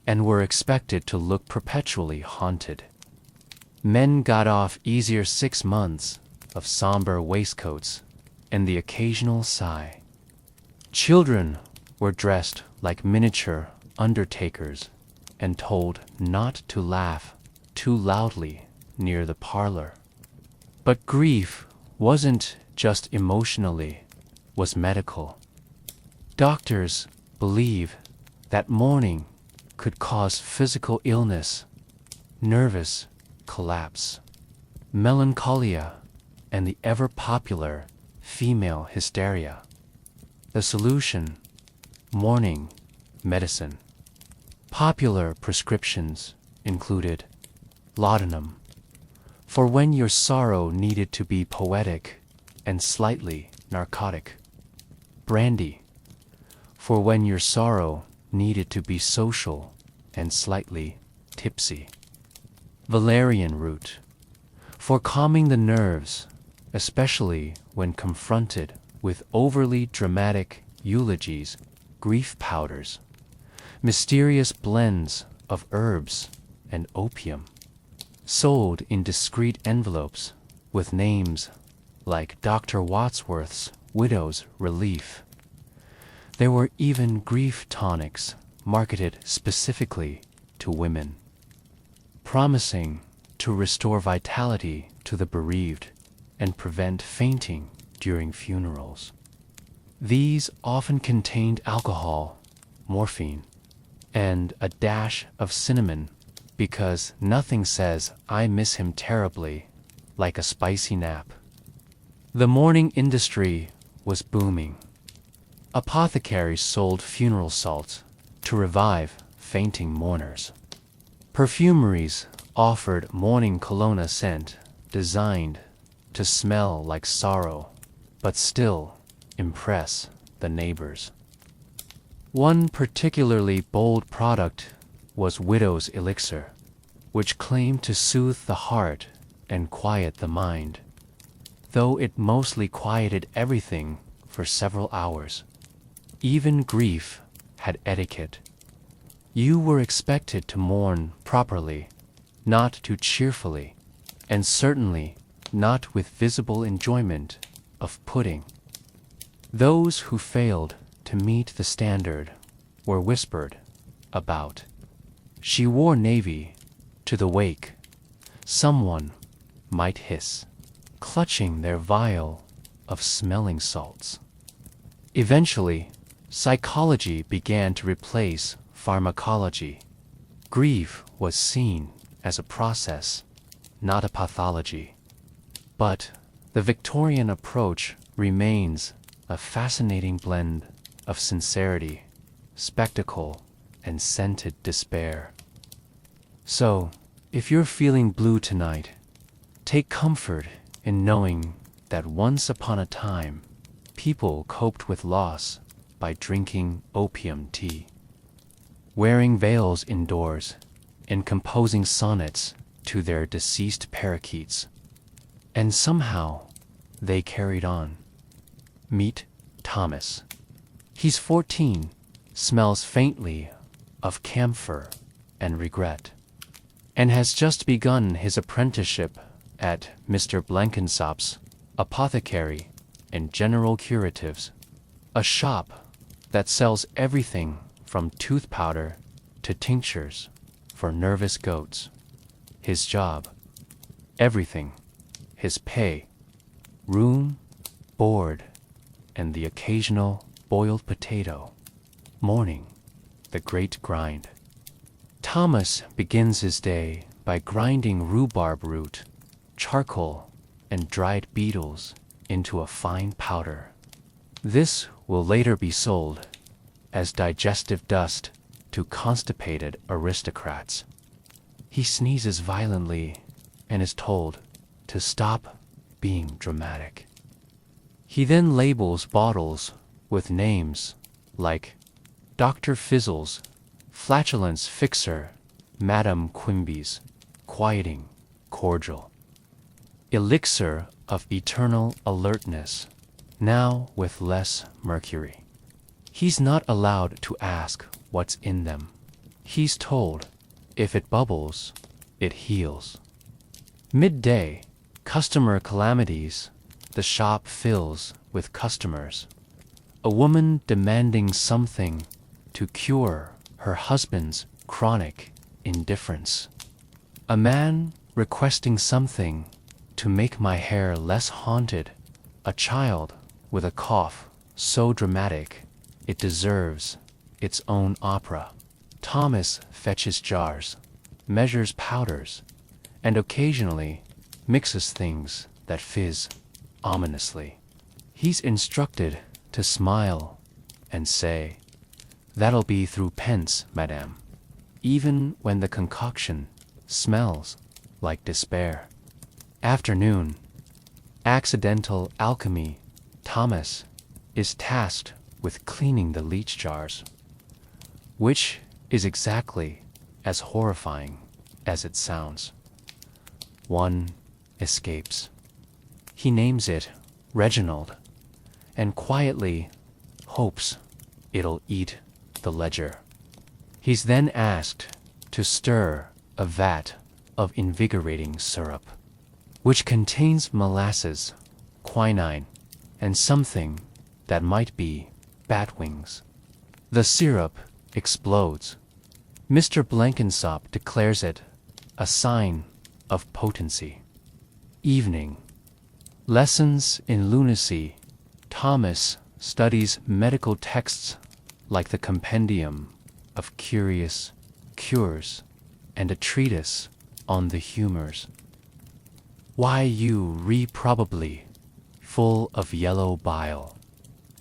and were expected to look perpetually haunted. Men got off easier 6 months of somber waistcoats and the occasional sigh. Children were dressed like miniature undertakers and told not to laugh too loudly near the parlor. But grief wasn't just emotionally, was medical. Doctors believe that mourning could cause physical illness, nervous collapse, melancholia, and the ever-popular female hysteria. The solution: mourning medicine. Popular prescriptions included laudanum, for when your sorrow needed to be poetic and slightly narcotic; brandy, for when your sorrow needed to be social and slightly tipsy; valerian root, for calming the nerves, especially when confronted with overly dramatic eulogies; grief powders, mysterious blends of herbs and opium, sold in discreet envelopes with names like Dr. Wadsworth's Widow's Relief. There were even grief tonics marketed specifically to women, promising to restore vitality to the bereaved and prevent fainting during funerals. These often contained alcohol, morphine, and a dash of cinnamon, because nothing says "I miss him terribly" like a spicy nap. The mourning industry was booming. Apothecaries sold funeral salts to revive fainting mourners. Perfumeries offered morning cologne scent designed to smell like sorrow, but still impress the neighbors. One particularly bold product was Widow's Elixir, which claimed to soothe the heart and quiet the mind, though it mostly quieted everything for several hours. Even grief had etiquette. You were expected to mourn properly, not too cheerfully, and certainly not with visible enjoyment of pudding. Those who failed to meet the standard were whispered about. She wore navy to the wake, someone might hiss, clutching their vial of smelling salts. Eventually, psychology began to replace pharmacology. Grief was seen as a process, not a pathology. But the Victorian approach remains a fascinating blend of sincerity, spectacle, and scented despair. So, if you're feeling blue tonight, take comfort in knowing that once upon a time, people coped with loss by drinking opium tea, wearing veils indoors, and composing sonnets to their deceased parakeets. And somehow, they carried on. Meet Thomas. He's 14, smells faintly of camphor and regret, and has just begun his apprenticeship at Mr. Blenkinsop's Apothecary and General Curatives, a shop that sells everything from tooth powder to tinctures for nervous goats. His job, everything. His pay, room, board, and the occasional boiled potato. Morning, the great grind. Thomas begins his day by grinding rhubarb root, charcoal, and dried beetles into a fine powder. This will later be sold as digestive dust to constipated aristocrats. He sneezes violently and is told to stop being dramatic. He then labels bottles with names like Dr. Fizzle's Flatulence Fixer, Madame Quimby's Quieting Cordial, Elixir of Eternal Alertness, now with less mercury. He's not allowed to ask what's in them. He's told if it bubbles, it heals. Midday, customer calamities, the shop fills with customers. A woman demanding something to cure her husband's chronic indifference. A man requesting something to make my hair less haunted. A child with a cough so dramatic it deserves its own opera. Thomas fetches jars, measures powders, and occasionally mixes things that fizz ominously. He's instructed to smile and say, "That'll be through pence, madame," even when the concoction smells like despair. Afternoon, accidental alchemy. Thomas is tasked with cleaning the leech jars, which is exactly as horrifying as it sounds. One escapes. He names it Reginald and quietly hopes it'll eat the ledger. He's then asked to stir a vat of invigorating syrup, which contains molasses, quinine, and something that might be bat wings. The syrup explodes. Mr. Blenkinsop declares it a sign of potency. Evening. Lessons in lunacy. Thomas studies medical texts like the Compendium of Curious Cures and a treatise on the humors. Why you reprobably, full of yellow bile,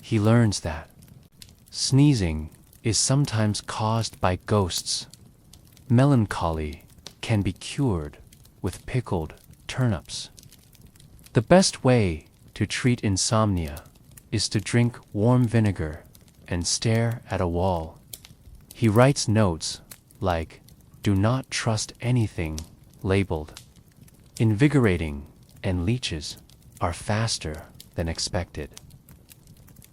he learns that sneezing is sometimes caused by ghosts. Melancholy can be cured with pickled turnips. The best way to treat insomnia is to drink warm vinegar and stare at a wall. He writes notes like, "Do not trust anything labeled invigorating," and leeches are faster than expected.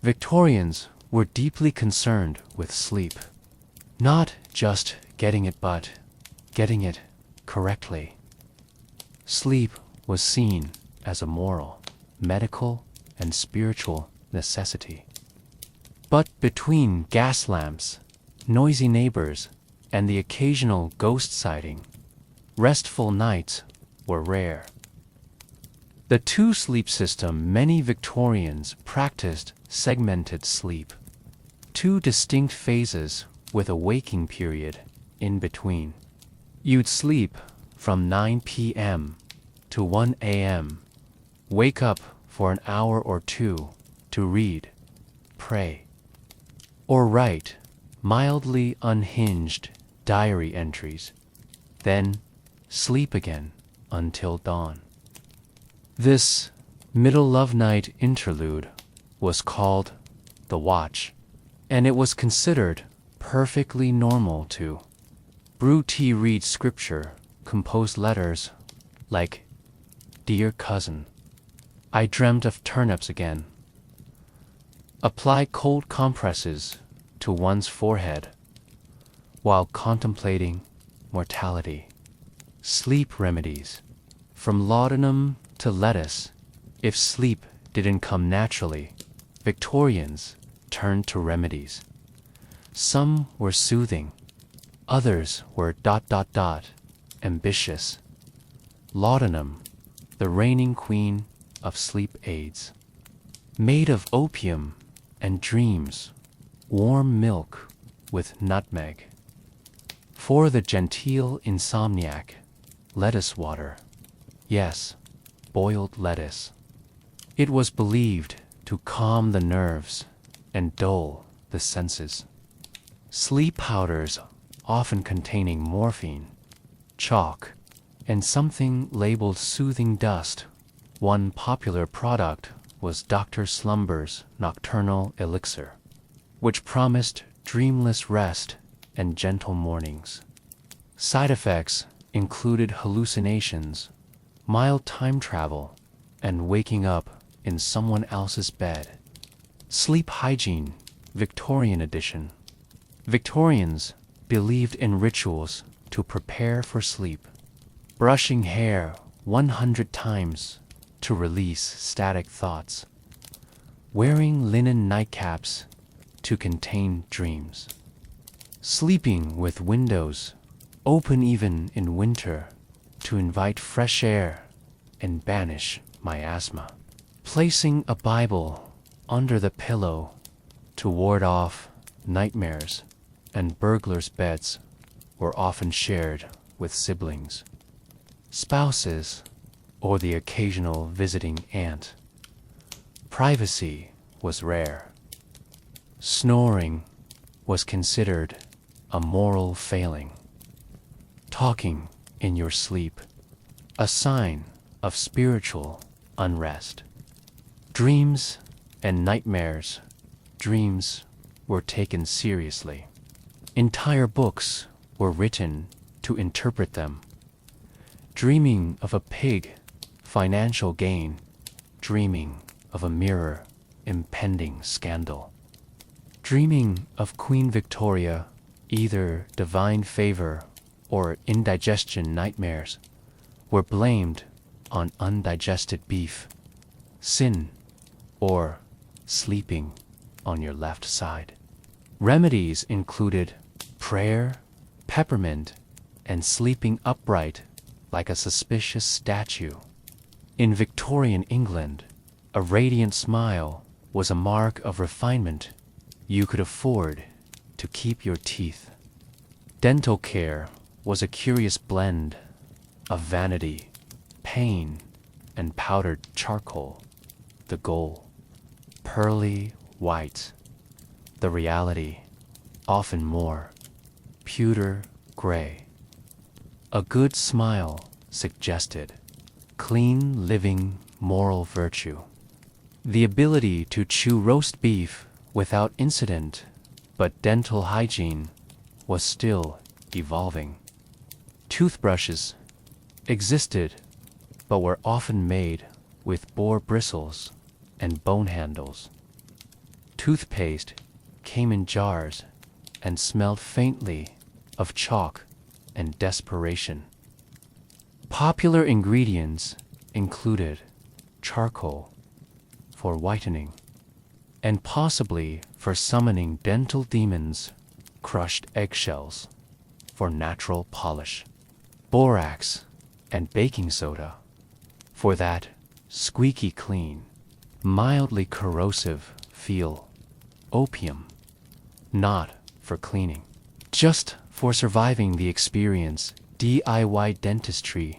Victorians were deeply concerned with sleep. Not just getting it, but getting it correctly. Sleep was seen as a moral, medical, and spiritual necessity. But between gas lamps, noisy neighbors, and the occasional ghost sighting, restful nights were rare. The two-sleep system, many Victorians practiced segmented sleep, two distinct phases with a waking period in between. You'd sleep from 9 p.m. to 1 a.m., wake up for an hour or two to read, pray, or write mildly unhinged diary entries, then sleep again until dawn. This middle love night interlude was called the watch, and it was considered perfectly normal to brew tea, read scripture, compose letters like, "Dear cousin, I dreamt of turnips again," apply cold compresses to one's forehead while contemplating mortality. Sleep remedies, from laudanum to lettuce. If sleep didn't come naturally, Victorians turned to remedies. Some were soothing, others were ... ambitious. Laudanum, the reigning queen of sleep aids. Made of opium and dreams, warm milk with nutmeg. For the genteel insomniac, lettuce water. Yes, boiled lettuce. It was believed to calm the nerves and dull the senses. Sleep powders, often containing morphine, chalk, and something labeled soothing dust. One popular product was Dr. Slumber's nocturnal elixir, which promised dreamless rest and gentle mornings. Side effects included hallucinations, mild time travel, and waking up in someone else's bed. Sleep hygiene, Victorian edition. Victorians believed in rituals to prepare for sleep, brushing hair 100 times to release static thoughts, wearing linen nightcaps to contain dreams, sleeping with windows open even in winter to invite fresh air and banish miasma, placing a Bible under the pillow to ward off nightmares, and burglars' beds were often shared with siblings, spouses, or the occasional visiting aunt. Privacy was rare. Snoring was considered a moral failing. Talking in your sleep, a sign of spiritual unrest. Dreams and nightmares. Dreams were taken seriously. Entire books were written to interpret them. Dreaming of a pig, financial gain. Dreaming of a mirror, impending scandal. Dreaming of Queen Victoria, either divine favor or indigestion nightmares, were blamed on undigested beef, sin, or sleeping on your left side. Remedies included prayer, peppermint, and sleeping upright like a suspicious statue. In Victorian England, a radiant smile was a mark of refinement. You could afford to keep your teeth. Dental care was a curious blend of vanity, pain, and powdered charcoal. The goal, pearly white. The reality, often more pewter gray. A good smile suggested clean living moral virtue. The ability to chew roast beef without incident, but dental hygiene was still evolving. Toothbrushes existed, but were often made with boar bristles and bone handles. Toothpaste came in jars and smelled faintly of chalk and desperation. Popular ingredients included charcoal for whitening, and possibly for summoning dental demons, crushed eggshells for natural polish, borax and baking soda for that squeaky clean, mildly corrosive feel, opium, not for cleaning, just for surviving the experience. DIY dentistry.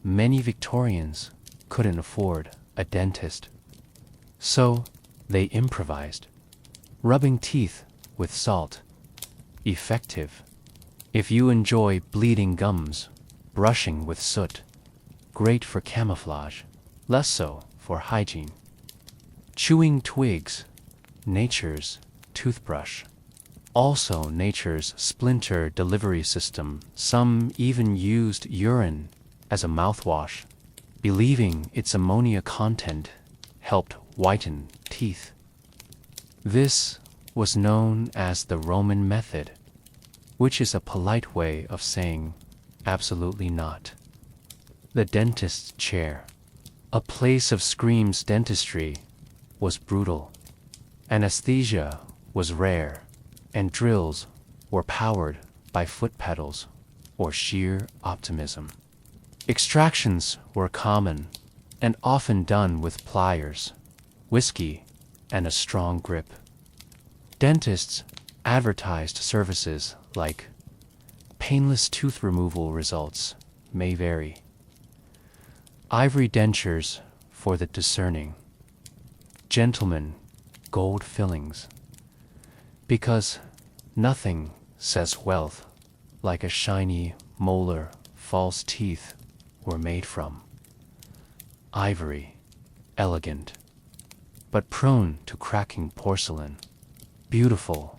Many Victorians couldn't afford a dentist, so they improvised, rubbing teeth with salt. Effective. If you enjoy bleeding gums, brushing with soot. Great for camouflage, less so for hygiene. Chewing twigs. Nature's toothbrush. Also nature's splinter delivery system. Some even used urine as a mouthwash, believing its ammonia content helped whiten teeth. This was known as the Roman method, which is a polite way of saying absolutely not. The dentist's chair, a place of screams. Dentistry was brutal. Anesthesia was rare, and drills were powered by foot pedals or sheer optimism. Extractions were common and often done with pliers, whiskey, and a strong grip. Dentists advertised services like painless tooth removal. Results may vary. Ivory dentures for the discerning. Gentlemen, gold fillings. Because nothing says wealth like a shiny molar false teeth were made from. Ivory, elegant, but prone to cracking porcelain. Beautiful,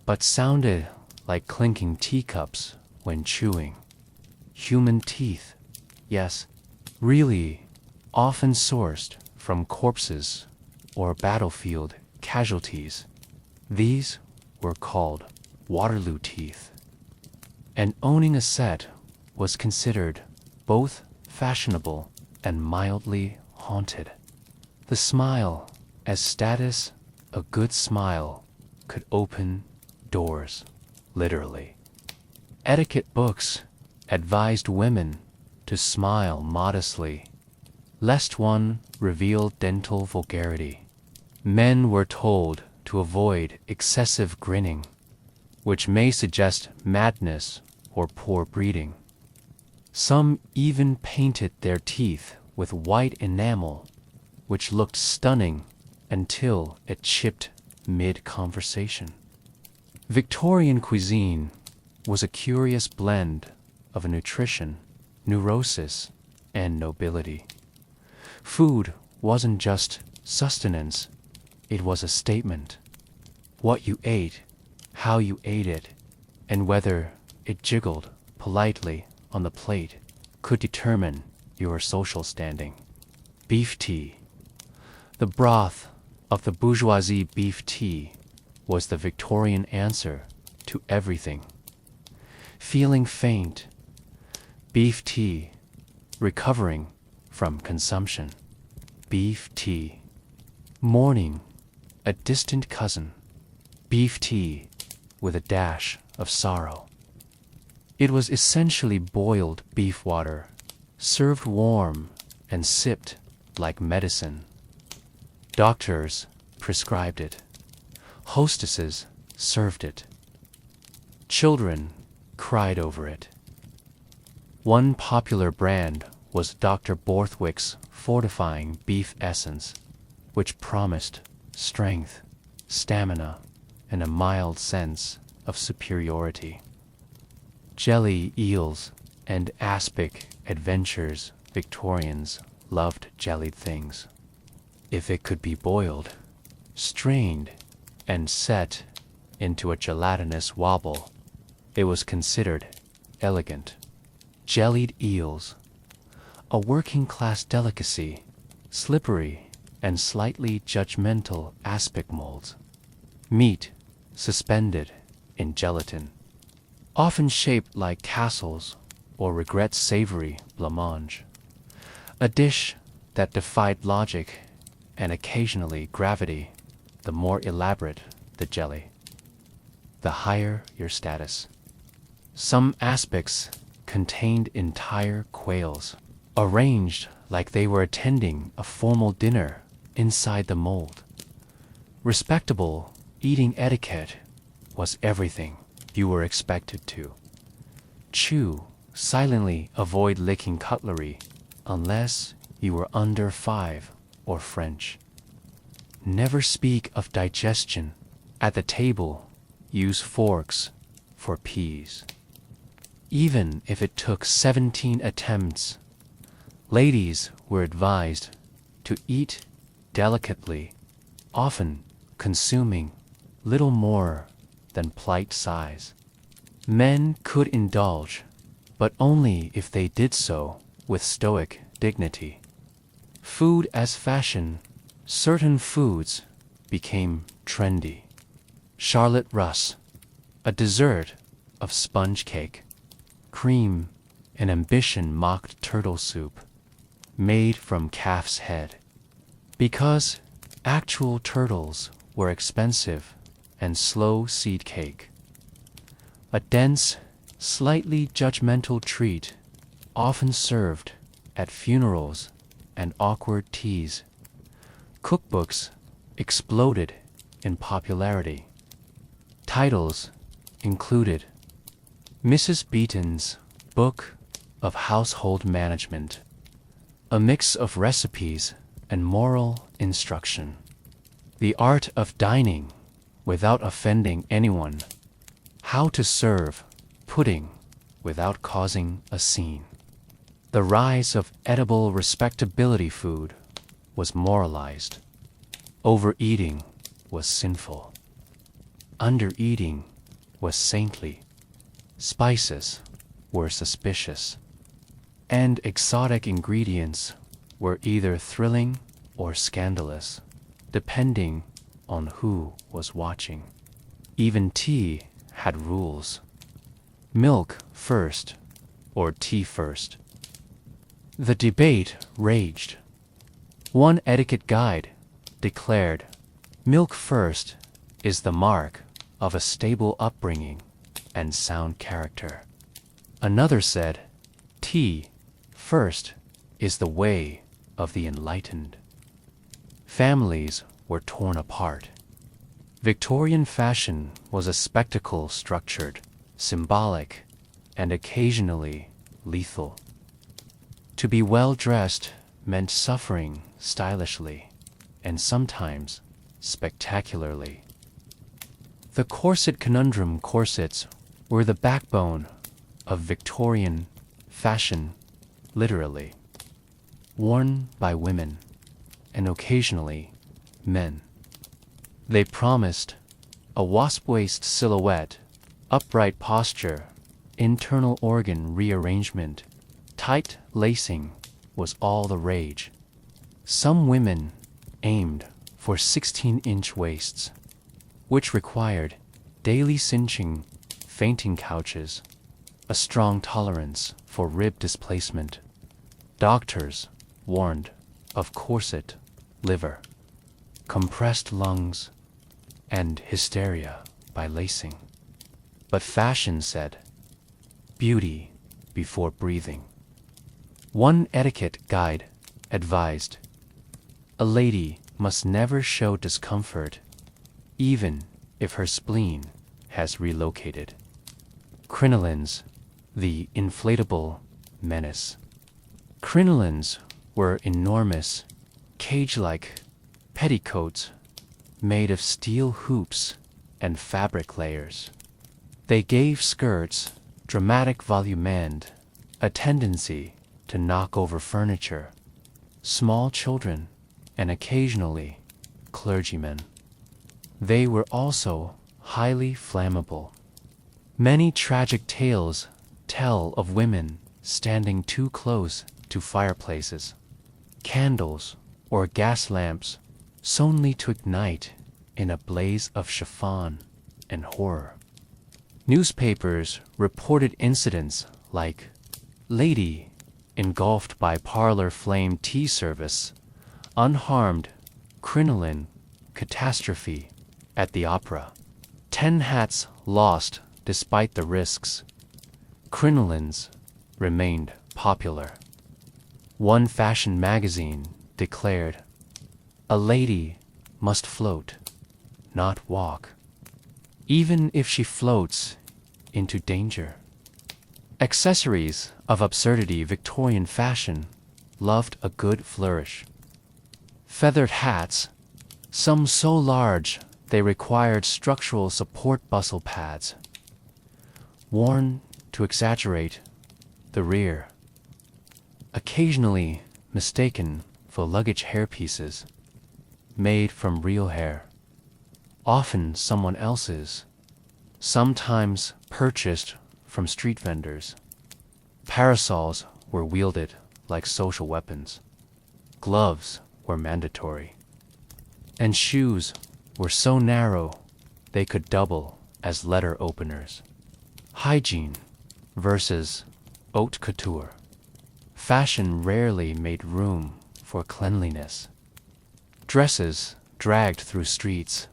but sounded like clinking teacups when chewing. Human teeth, yes, really often sourced from corpses or battlefield casualties. These were called Waterloo teeth, and owning a set was considered both fashionable and mildly haunted. The smile as status. A good smile could open doors, literally. Etiquette books advised women to smile modestly, lest one reveal dental vulgarity. Men were told to avoid excessive grinning, which may suggest madness or poor breeding. Some even painted their teeth with white enamel, which looked stunning until it chipped mid-conversation. Victorian cuisine was a curious blend of nutrition, neurosis, and nobility. Food wasn't just sustenance, it was a statement. What you ate, how you ate it, and whether it jiggled politely on the plate could determine your social standing. Beef tea. The broth of the bourgeoisie beef tea was the Victorian answer to everything. Feeling faint. Beef tea. Recovering from consumption. Beef tea. Mourning. A distant cousin. Beef tea with a dash of sorrow. It was essentially boiled beef water, served warm and sipped like medicine. Doctors prescribed it. Hostesses served it. Children cried over it. One popular brand was Dr. Borthwick's fortifying beef essence, which promised strength stamina, and a mild sense of superiority. Jelly eels and aspic adventures. Victorians loved jellied things. If it could be boiled, strained, and set into a gelatinous wobble, it was considered elegant. Jellied eels, a working-class delicacy, slippery and slightly judgmental aspic molds. Meat suspended in gelatin, often shaped like castles or Regret's savory blancmange. A dish that defied logic and occasionally gravity, the more elaborate the jelly, the higher your status. Some aspics contained entire quails, arranged like they were attending a formal dinner inside the mold. Respectable eating etiquette was everything you were expected to. Chew, silently avoid licking cutlery unless you were under 5 or French. Never speak of digestion at the table. Use forks for peas. Even if it took 17 attempts, ladies were advised to eat delicately, often consuming little more than plate size. Men could indulge, but only if they did so with stoic dignity. Food as fashion, certain foods became trendy. Charlotte Russe, a dessert of sponge cake, cream, and ambition mocked turtle soup, made from calf's head. Because actual turtles were expensive, and slow seed cake. A dense, slightly judgmental treat, often served at funerals and awkward teas. Cookbooks exploded in popularity. Titles included Mrs. Beeton's Book of Household Management, a mix of recipes and moral instruction. The Art of Dining Without Offending Anyone, How to Serve Pudding Without Causing a Scene. The rise of edible respectability food was moralized. Overeating was sinful. Undereating was saintly. Spices were suspicious. And exotic ingredients were either thrilling or scandalous, depending on who was watching. Even tea had rules. Milk first or tea first. The debate raged. One etiquette guide declared, "Milk first is the mark of a stable upbringing and sound character." Another said, "Tea first is the way of the enlightened." Families were torn apart. Victorian fashion was a spectacle structured, symbolic, and occasionally lethal. To be well dressed meant suffering stylishly, and sometimes spectacularly. The corset conundrum. Corsets were the backbone of Victorian fashion, literally. Worn by women, and occasionally men. They promised a wasp-waist silhouette, upright posture, internal organ rearrangement. Tight lacing was all the rage. Some women aimed for 16-inch waists, which required daily cinching, fainting couches, a strong tolerance for rib displacement. Doctors warned of corset liver, compressed lungs, and hysteria by lacing. But fashion said, beauty before breathing. One etiquette guide advised, a lady must never show discomfort, even if her spleen has relocated. Crinolines, the inflatable menace. Crinolines were enormous, cage-like petticoats made of steel hoops and fabric layers. They gave skirts dramatic volume and a tendency to knock over furniture, small children, and occasionally clergymen. They were also highly flammable. Many tragic tales tell of women standing too close to fireplaces, candles or gas lamps solely to ignite in a blaze of chiffon and horror. Newspapers reported incidents like lady engulfed by parlor flame tea service, unharmed crinoline catastrophe at the opera, 10 hats lost despite the risks. Crinolines remained popular. One fashion magazine declared, "A lady must float, not walk, even if she floats into danger." Accessories of absurdity Victorian fashion loved a good flourish. Feathered hats, some so large they required structural support bustle pads, worn to exaggerate the rear, occasionally mistaken for luggage hairpieces, made from real hair, often someone else's, sometimes purchased from street vendors. Parasols were wielded like social weapons. Gloves were mandatory. And shoes were so narrow they could double as letter openers. Hygiene versus haute couture. Fashion rarely made room for cleanliness. Dresses dragged through streets,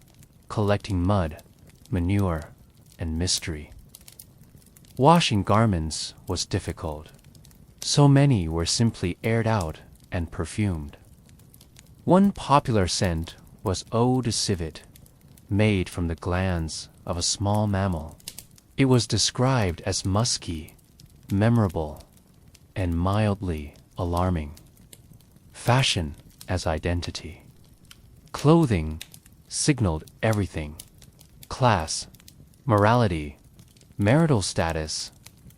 collecting mud, manure, and mystery. Washing garments was difficult. So many were simply aired out and perfumed. One popular scent was eau de civet, made from the glands of a small mammal. It was described as musky, memorable, and mildly alarming. Fashion as identity. Clothing signaled everything: class, morality, marital status,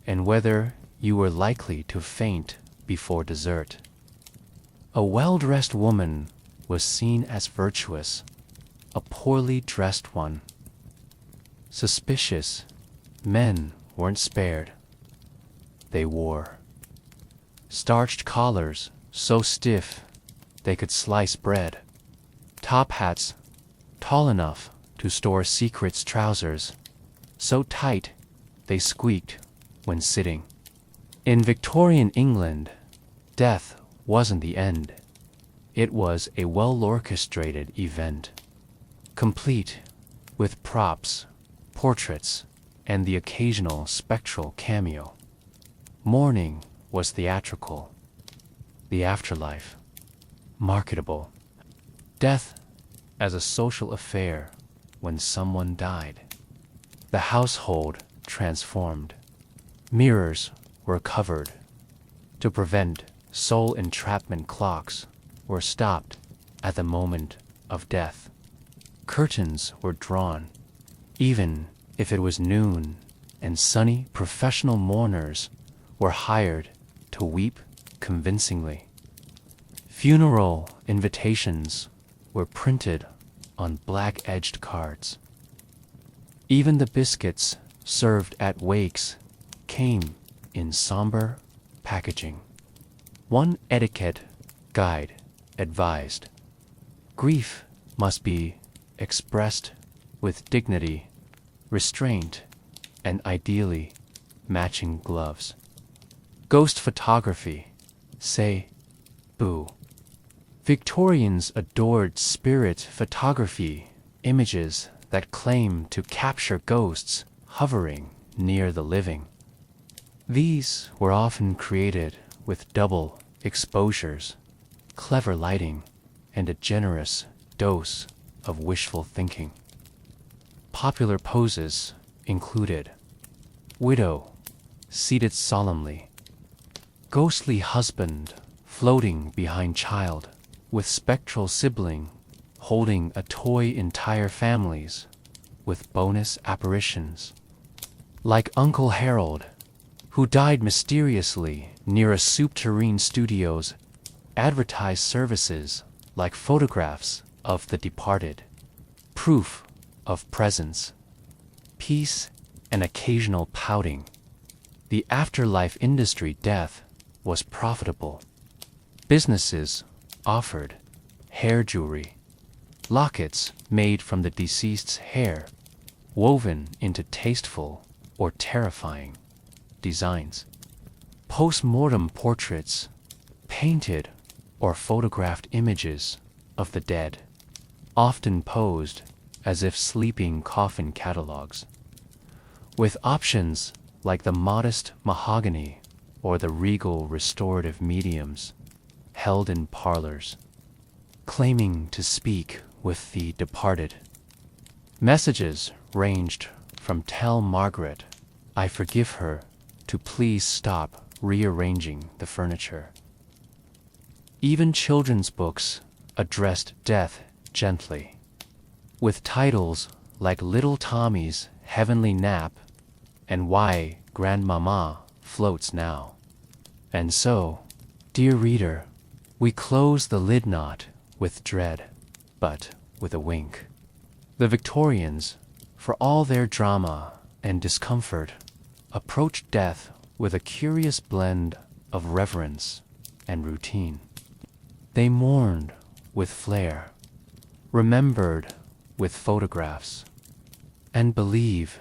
and whether you were likely to faint before dessert. A well-dressed woman was seen as virtuous, a poorly dressed one suspicious. Men weren't spared. They wore starched collars so stiff they could slice bread, top hats tall enough to store secrets trousers, so tight they squeaked when sitting. In Victorian England, death wasn't the end. It was a well-orchestrated event, complete with props, portraits, and the occasional spectral cameo. Mourning was theatrical, the afterlife marketable. Death as a social affair when someone died. The household transformed. Mirrors were covered to prevent soul entrapment. Clocks were stopped at the moment of death. Curtains were drawn, even if it was noon, and sunny professional mourners were hired to weep convincingly. Funeral invitations were printed on black-edged cards. Even the biscuits served at wakes came in somber packaging. One etiquette guide advised, grief must be expressed with dignity, restraint, and ideally matching gloves. Ghost photography, say, boo. Victorians adored spirit photography, images that claim to capture ghosts hovering near the living. These were often created with double exposures, clever lighting, and a generous dose of wishful thinking. Popular poses included widow seated solemnly, ghostly husband floating behind child with spectral sibling holding a toy entire families with bonus apparitions. Like Uncle Harold, who died mysteriously near a soup tureen studios, advertised services like photographs of the departed, proof of presence, peace, and occasional pouting. The afterlife industry death was profitable. Businesses offered hair jewelry, lockets made from the deceased's hair, woven into tasteful or terrifying designs, post-mortem portraits, painted or photographed images of the dead, often posed as if sleeping coffin catalogs, with options like the modest mahogany or the regal restorative mediums held in parlors, claiming to speak with the departed. Messages ranged from "Tell Margaret I forgive her" to "Please stop rearranging the furniture." Even children's books addressed death gently, with titles like Little Tommy's Heavenly Nap and Why Grandmama Floats Now. And so, dear reader, we close the lid not with dread, but with a wink. The Victorians, for all their drama and discomfort, approached death with a curious blend of reverence and routine. They mourned with flair, remembered with photographs, and believe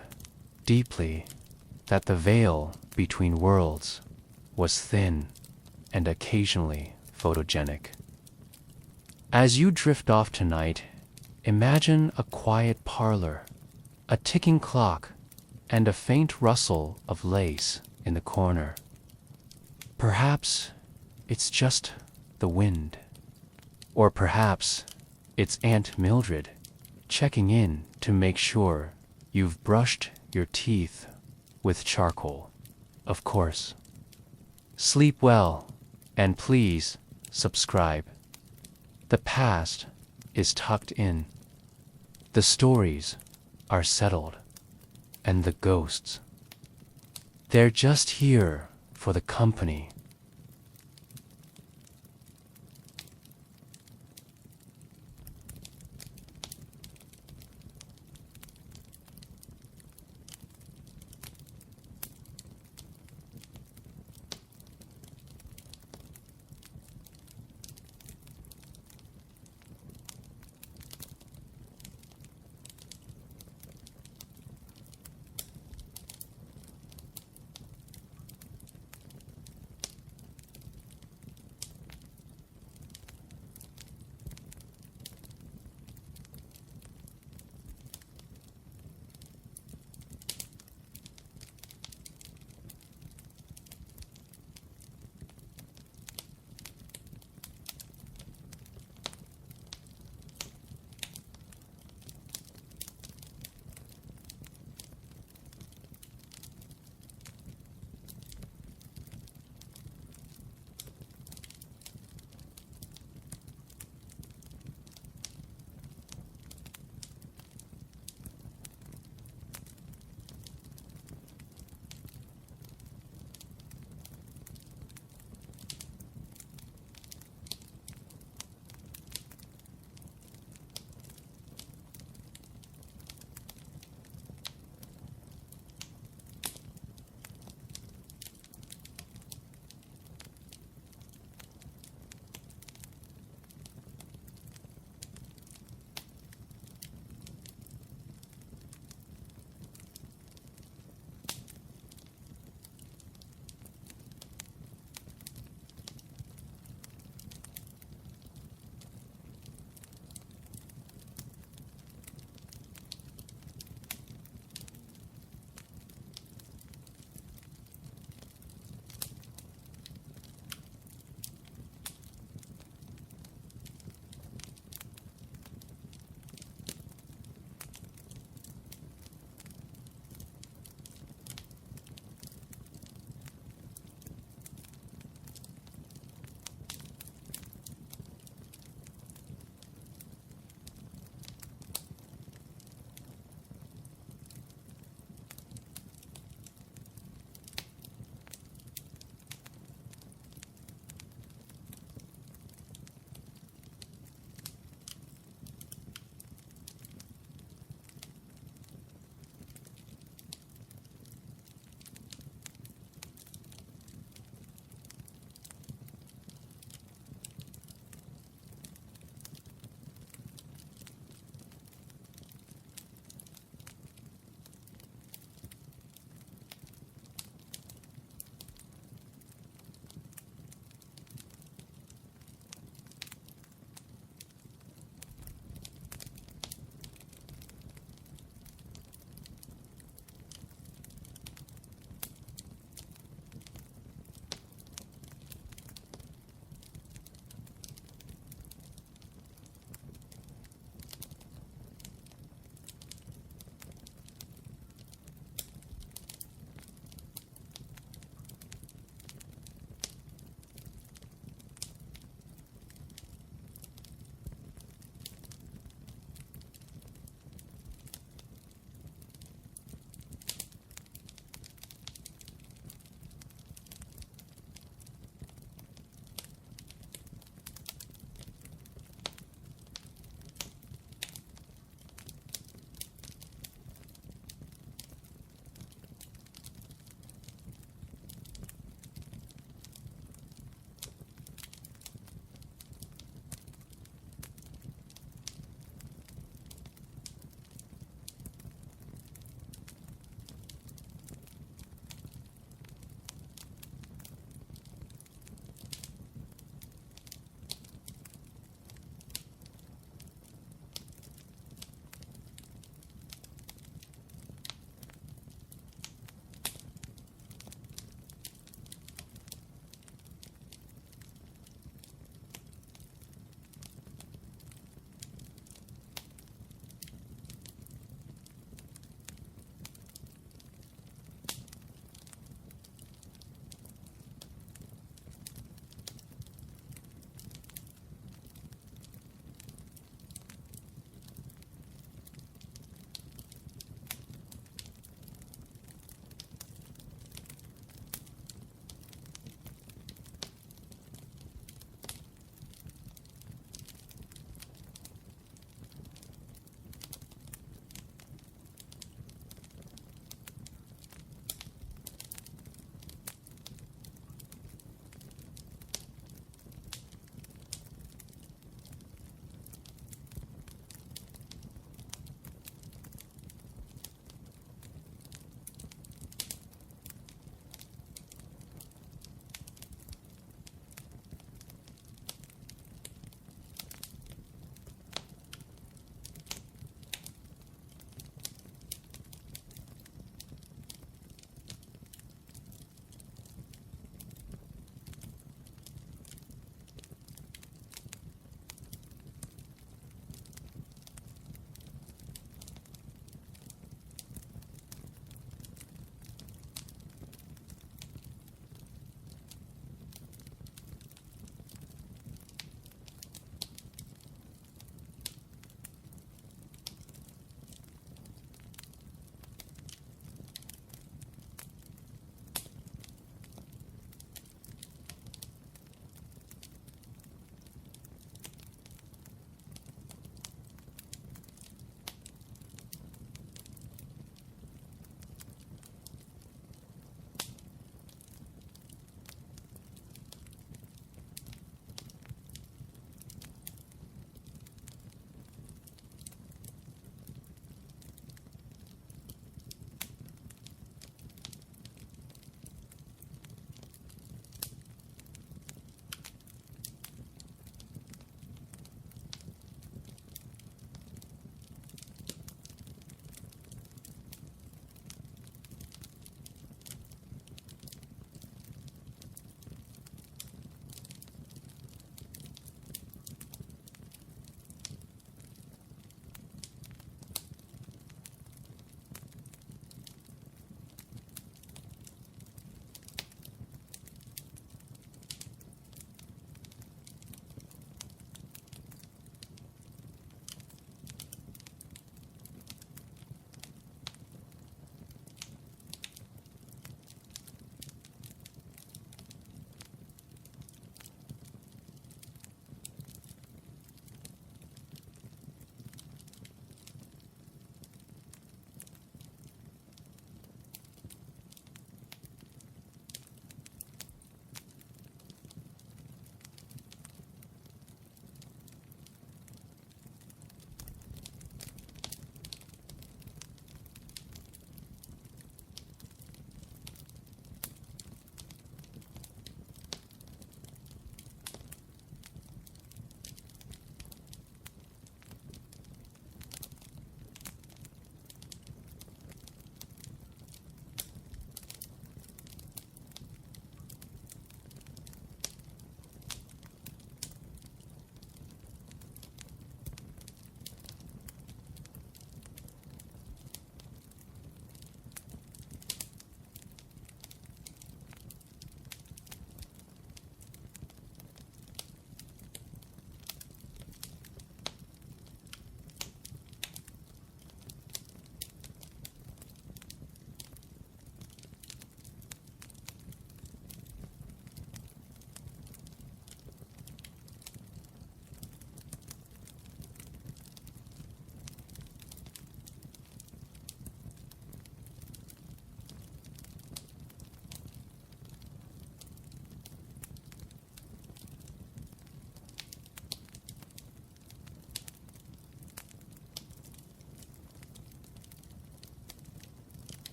deeply that the veil between worlds was thin and occasionally photogenic. As you drift off tonight, imagine a quiet parlor, a ticking clock, and a faint rustle of lace in the corner. Perhaps it's just the wind, or perhaps it's Aunt Mildred checking in to make sure you've brushed your teeth with charcoal, of course. Sleep well, and please subscribe. The past is tucked in. The stories are settled, and the ghosts, they're just here for the company